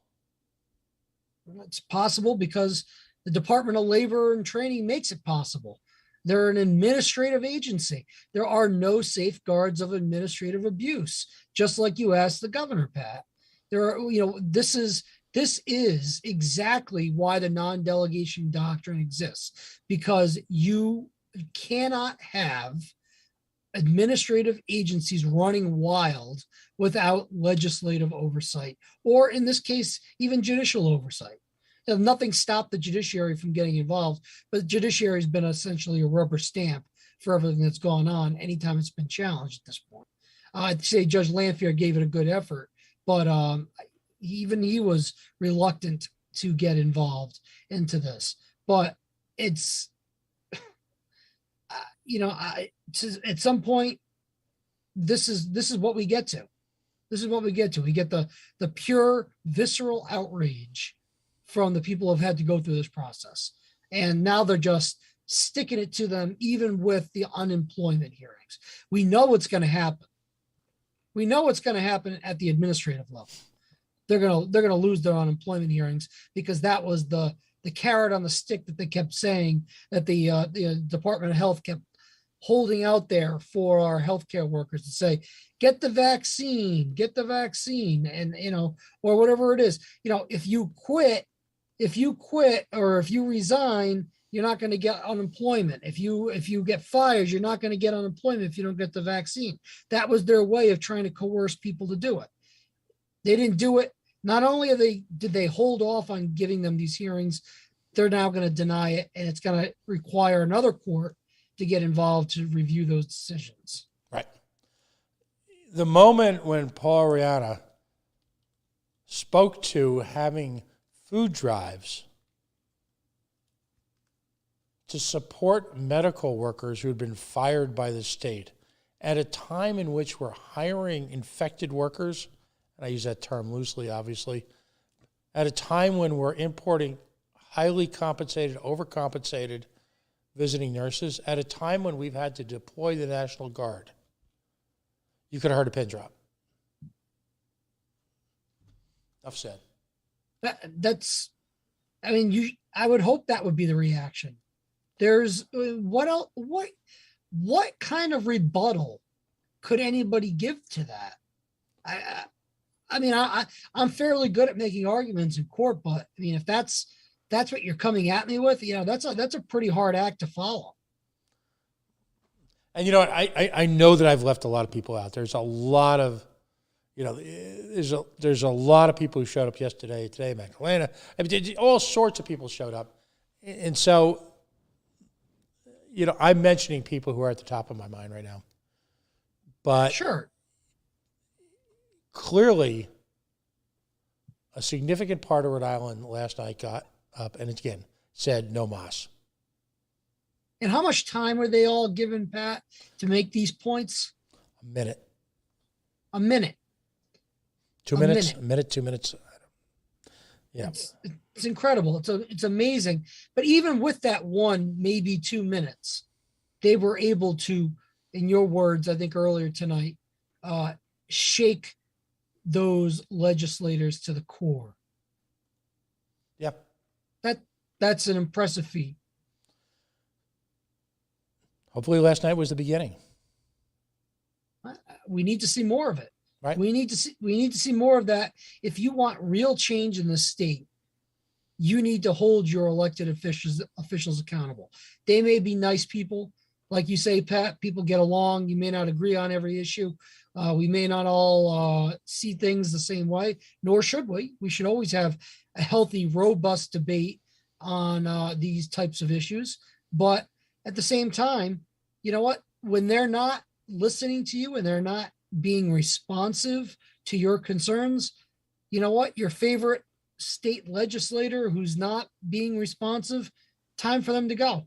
It's possible because the Department of Labor and Training makes it possible. They're an administrative agency. There are no safeguards of administrative abuse, just like you asked the governor, Pat. There are, this is This is exactly why the non-delegation doctrine exists, because you cannot have administrative agencies running wild without legislative oversight, or in this case, even judicial oversight. Nothing stopped the judiciary from getting involved, but the judiciary has been essentially a rubber stamp for everything that's gone on anytime it's been challenged at this point. I'd say Judge Lanphier gave it a good effort, but even he was reluctant to get involved into this. But it's, at some point, this is what we get to. This is what we get to. We get the pure visceral outrage from the people who have had to go through this process. And now they're just sticking it to them, even with the unemployment hearings. We know what's going to happen. We know what's going to happen at the administrative level. They're going to lose their unemployment hearings, because that was the carrot on the stick that they kept saying, that the Department of Health kept holding out there for our healthcare workers to say, get the vaccine, and, or whatever it is. If you quit, or if you resign, you're not going to get unemployment. If you get fired, you're not going to get unemployment if you don't get the vaccine. That was their way of trying to coerce people to do it. They didn't do it. Not only did they hold off on giving them these hearings, they're now going to deny it, and it's going to require another court to get involved to review those decisions. Right. The moment when Paul Rihanna spoke to having food drives to support medical workers who had been fired by the state at a time in which we're hiring infected workers, and I use that term loosely, obviously, at a time when we're importing highly compensated, overcompensated visiting nurses, at a time when we've had to deploy the National Guard, you could have heard a pin drop. Enough said. I would hope that would be the reaction. There's what else? What kind of rebuttal could anybody give to that? I'm fairly good at making arguments in court, but if that's what you're coming at me with, that's a pretty hard act to follow. And I know that I've left a lot of people out. There's a lot of, there's a lot of people who showed up yesterday, today, Calenda. All sorts of people showed up. And so, I'm mentioning people who are at the top of my mind right now. But sure, clearly, a significant part of Rhode Island last night got up and again said no mas. And how much time were they all given, Pat, to make these points? A minute. 2 minutes. A minute, 2 minutes. Yeah. It's incredible. It's amazing. But even with that 1, maybe 2 minutes, they were able to, in your words, I think earlier tonight, shake those legislators to the core. Yeah. That's an impressive feat. Hopefully last night was the beginning. We need to see more of it. Right. We need to see more of that. If you want real change in the state, you need to hold your elected officials accountable. They may be nice people. Like you say, Pat, people get along. You may not agree on every issue. We may not all see things the same way, nor should we. We should always have a healthy, robust debate on these types of issues. But at the same time, you know what? When they're not listening to you and they're not being responsive to your concerns, you know what? Your favorite state legislator who's not being responsive, time for them to go.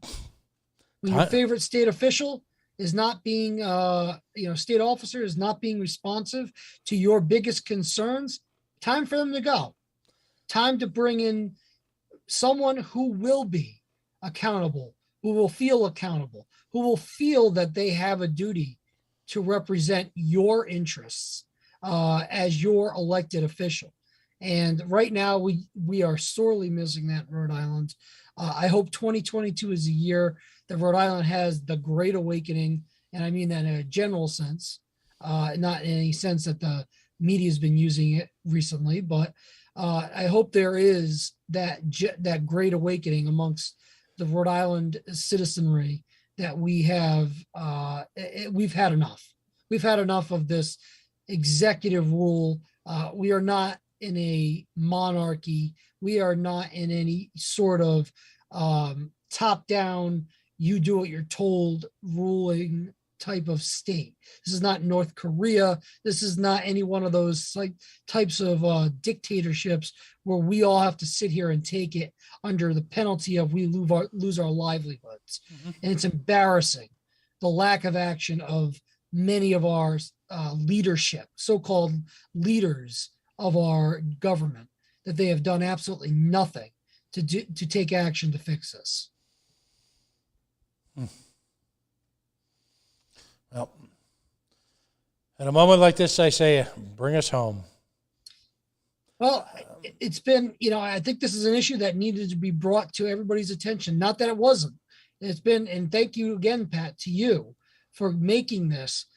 When your favorite state official is not being, state officer is not being responsive to your biggest concerns, time for them to go. Time to bring in someone who will be accountable, who will feel accountable, who will feel that they have a duty to represent your interests as your elected official. And right now, we are sorely missing that in Rhode Island. I hope 2022 is a year that Rhode Island has the Great Awakening, and I mean that in a general sense, not in any sense that the media has been using it recently, but I hope there is that great awakening amongst the Rhode Island citizenry that we have. We've had enough. We've had enough of this executive rule. We are not in a monarchy. We are not in any sort of top down, you do what you're told ruling type of state. This is not North Korea. This is not any one of those types of dictatorships where we all have to sit here and take it under the penalty of we lose our livelihoods. Mm-hmm. And it's embarrassing, the lack of action of many of our leadership, so-called leaders of our government, that they have done absolutely nothing to take action to fix this. Well, at a moment like this, I say, bring us home. Well, it's been, I think this is an issue that needed to be brought to everybody's attention. Not that it wasn't. It's been, and thank you again, Pat, to you for making this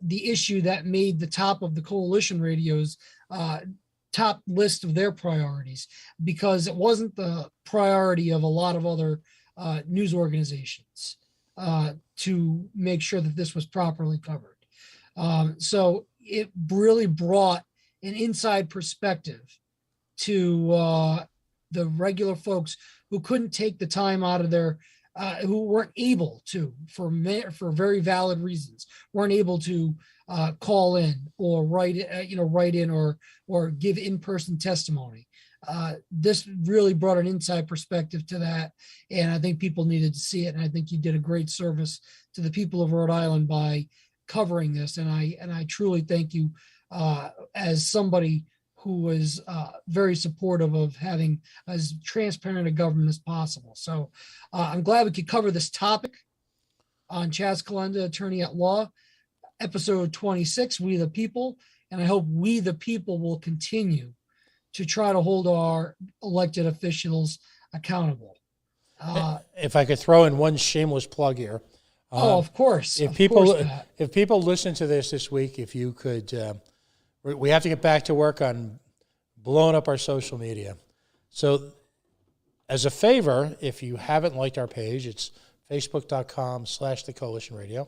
the issue that made the top of the coalition radio's top list of their priorities, because it wasn't the priority of a lot of other news organizations to make sure that this was properly covered. So it really brought an inside perspective to the regular folks who couldn't take the time out of their, who weren't able to, for very valid reasons, weren't able to call in or write in or give in-person testimony. This really brought an inside perspective to that, and I think people needed to see it. And I think you did a great service to the people of Rhode Island by covering this. And I truly thank you as somebody who was very supportive of having as transparent a government as possible. So I'm glad we could cover this topic on Chaz Calenda, Attorney at Law, episode 26, We the People. And I hope we the people will continue to try to hold our elected officials accountable. If I could throw in one shameless plug here. Of course. If people listen to this week, if you could, we have to get back to work on blowing up our social media. So as a favor, if you haven't liked our page, it's facebook.com/The Coalition Radio.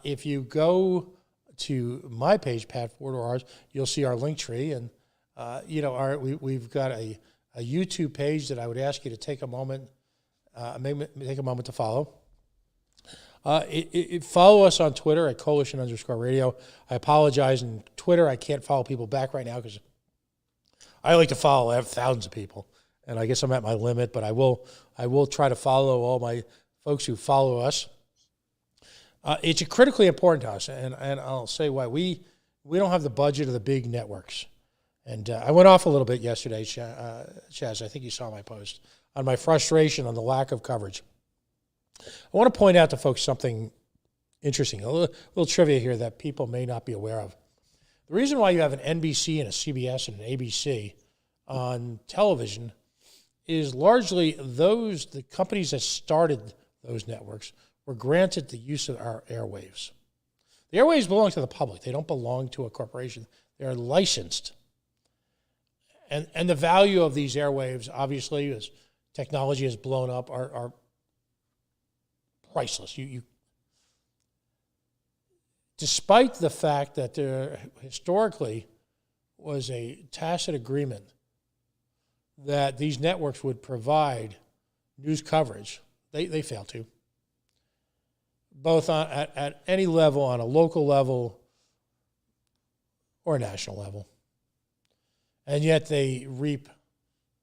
If you go to my page, Pat Ford or ours, you'll see our link tree. And, we've got a YouTube page that I would ask you to take a moment, to follow. Follow us on Twitter at Coalition_radio. I apologize. In Twitter, I can't follow people back right now because I like to follow. I have thousands of people, and I guess I'm at my limit. But I will try to follow all my folks who follow us. It's critically important to us, and I'll say why. We don't have the budget of the big networks. And I went off a little bit yesterday, Chaz. I think you saw my post on my frustration on the lack of coverage. I want to point out to folks something interesting, a little trivia here that people may not be aware of. The reason why you have an NBC and a CBS and an ABC on television is largely the companies that started those networks were granted the use of our airwaves. The airwaves belong to the public. They don't belong to a corporation. They are licensed. And the value of these airwaves, obviously, as technology has blown up, are priceless. Despite the fact that there historically was a tacit agreement that these networks would provide news coverage, they failed to. Both at any level, on a local level or a national level. And yet they reap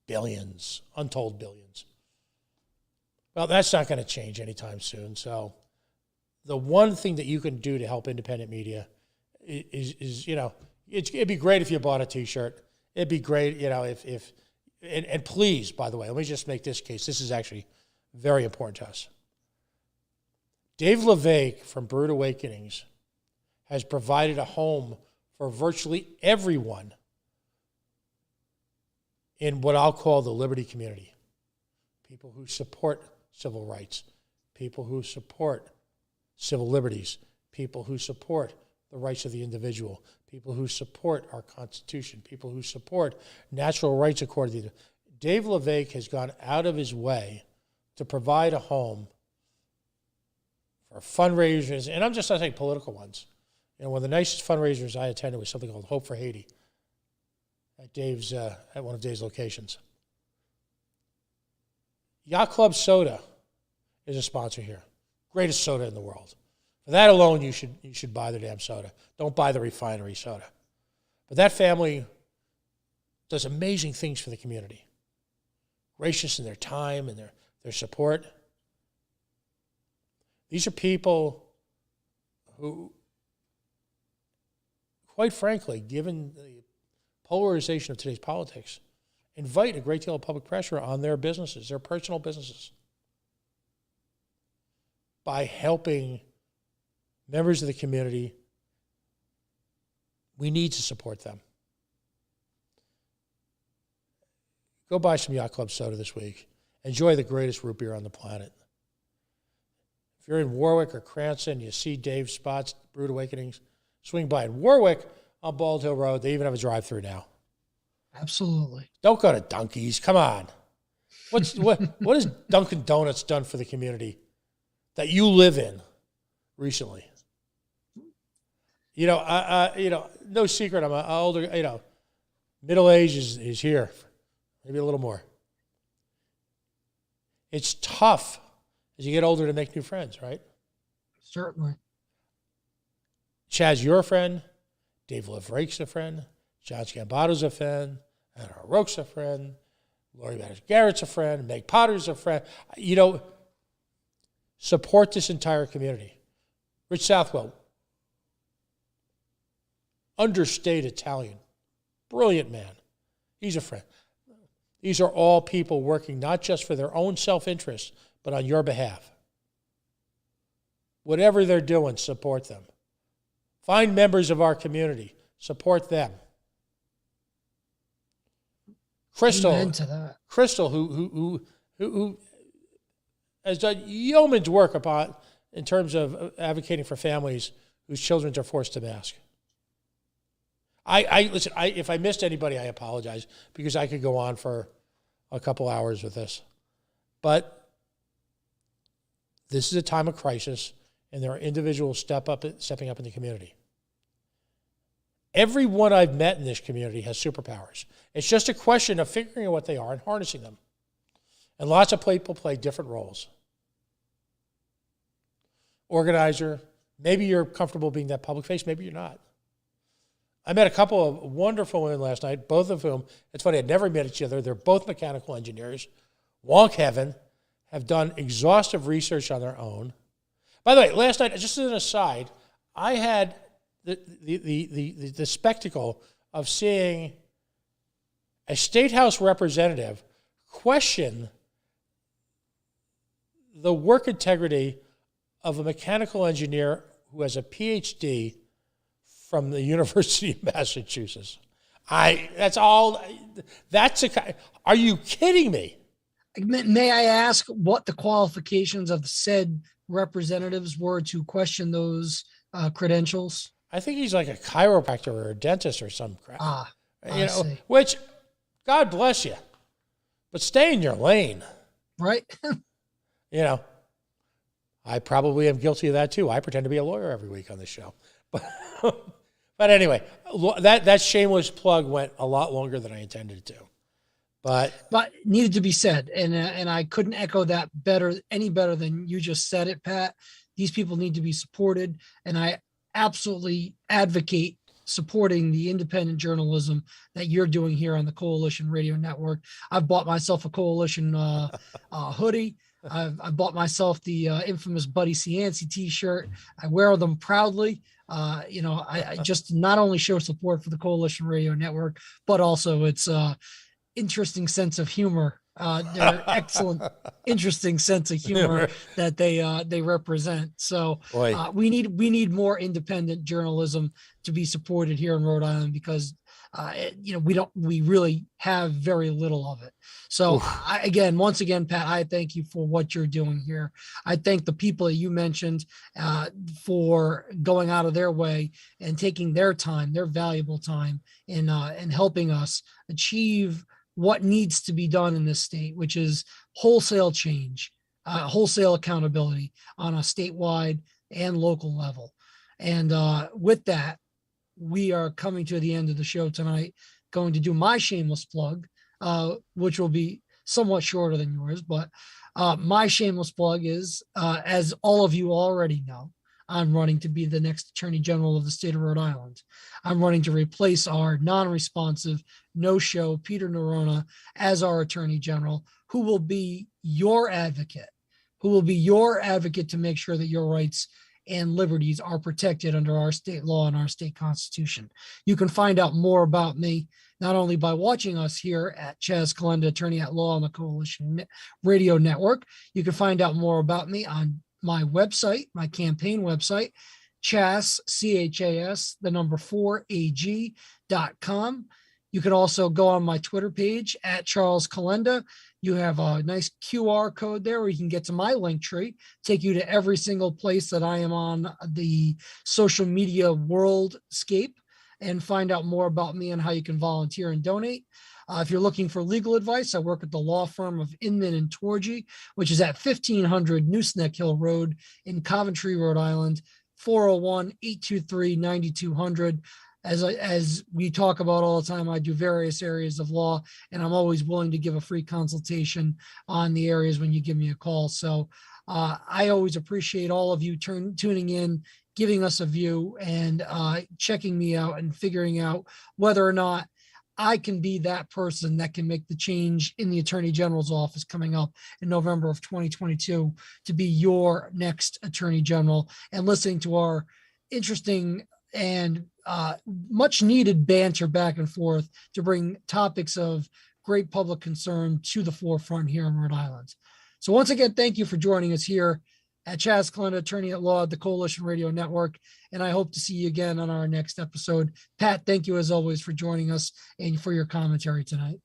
billions, untold billions. Well, that's not going to change anytime soon. So the one thing that you can do to help independent media is it'd be great if you bought a T-shirt. It'd be great, and please, by the way, let me just make this case. This is actually very important to us. Dave LeVake from Brood Awakenings has provided a home for virtually everyone in what I'll call the liberty community. People who support civil rights, people who support civil liberties, people who support the rights of the individual, people who support our Constitution, people who support natural rights according to Dave LeVake has gone out of his way to provide a home for fundraisers, and I'm just not saying political ones. You know, one of the nicest fundraisers I attended was something called Hope for Haiti at one of Dave's locations. Yacht Club Soda is a sponsor here. Greatest soda in the world. For that alone, you should buy the damn soda. Don't buy the refinery soda. But that family does amazing things for the community. Gracious in their time and their support. These are people who, quite frankly, given the polarization of today's politics, invite a great deal of public pressure on their businesses, their personal businesses, by helping members of the community. We need to support them. Go buy some Yacht Club soda this week. Enjoy the greatest root beer on the planet. If you're in Warwick or Cranston, you see Dave's spots, Brewed Awakenings, swing by. In Warwick, on Bald Hill Road, they even have a drive-through now. Absolutely. Don't go to Dunkies. Come on. What has Dunkin' Donuts done for the community that you live in recently? No secret. I'm older. Middle age is here, maybe a little more. It's tough as you get older to make new friends, right? Certainly. Chaz, you're a friend. Dave LeVake's a friend. John Scambato's a friend. Anna O'Rourke's a friend. Lori Matters Garrett's a friend. Meg Potter's a friend. Support this entire community. Rich Southwell, understated Italian, brilliant man. He's a friend. These are all people working not just for their own self-interest, but on your behalf. Whatever they're doing, support them. Find members of our community. Support them. Crystal, who has done yeoman's work in terms of advocating for families whose children are forced to mask. Listen, if I missed anybody, I apologize, because I could go on for a couple hours with this. But this is a time of crisis, and there are individuals stepping up in the community. Everyone I've met in this community has superpowers. It's just a question of figuring out what they are and harnessing them. And lots of people play different roles. Organizer, maybe you're comfortable being that public face, maybe you're not. I met a couple of wonderful women last night, both of whom, it's funny, I'd never met each other. They're both mechanical engineers. Wonk heaven, have done exhaustive research on their own. By the way, last night, just as an aside, I had the spectacle of seeing a State House representative question the work integrity of a mechanical engineer who has a PhD from the University of Massachusetts. Are you kidding me? May I ask what the qualifications of said representatives were to question those credentials? I think he's like a chiropractor or a dentist or some crap. See. Which, God bless you, but stay in your lane. Right. I probably am guilty of that too. I pretend to be a lawyer every week on this show. But anyway, that shameless plug went a lot longer than I intended it to. But needed to be said, and I couldn't echo that any better than you just said it, Pat. These people need to be supported, and I absolutely advocate supporting the independent journalism that you're doing here on the Coalition Radio Network. I've bought myself a Coalition hoodie. I bought myself the infamous Buddy Cianci t-shirt. I wear them proudly. I just not only show support for the Coalition Radio Network, but also its interesting sense of humor Their excellent, interesting sense of humor that they represent. So we need more independent journalism to be supported here in Rhode Island, because we really have very little of it. So once again, Pat, I thank you for what you're doing here. I thank the people that you mentioned for going out of their way and taking their time, their valuable time, in helping us achieve what needs to be done in this state, which is wholesale change, wholesale accountability on a statewide and local level. And with that, we are coming to the end of the show tonight. Going to do my shameless plug, which will be somewhat shorter than yours, but my shameless plug is, as all of you already know, I'm running to be the next Attorney General of the state of Rhode Island. I'm running to replace our non-responsive, no-show Peter Nerona as our Attorney General, who will be your advocate, to make sure that your rights and liberties are protected under our state law and our state constitution. You can find out more about me not only by watching us here at Chaz Calenda, Attorney at Law on the Coalition Radio Network. You can find out more about me on my website, my campaign website, Chas, CHAS, 4AG.com. You can also go on my Twitter page at Charles Calenda. You have a nice QR code there where you can get to my link tree, take you to every single place that I am on the social media worldscape, and find out more about me and how you can volunteer and donate. If you're looking for legal advice, I work at the law firm of Inman and Torgy, which is at 1500 Nooseneck Hill Road in Coventry, Rhode Island, 401-823-9200. As we talk about all the time, I do various areas of law, and I'm always willing to give a free consultation on the areas when you give me a call. So I always appreciate all of you tuning in, giving us a view, and checking me out and figuring out whether or not I can be that person that can make the change in the Attorney General's office coming up in November of 2022 to be your next Attorney General, and listening to our interesting and much needed banter back and forth to bring topics of great public concern to the forefront here in Rhode Island. So once again, thank you for joining us here at Chaz Calenda, Attorney at Law at the Coalition Radio Network. And I hope to see you again on our next episode. Pat, thank you as always for joining us and for your commentary tonight.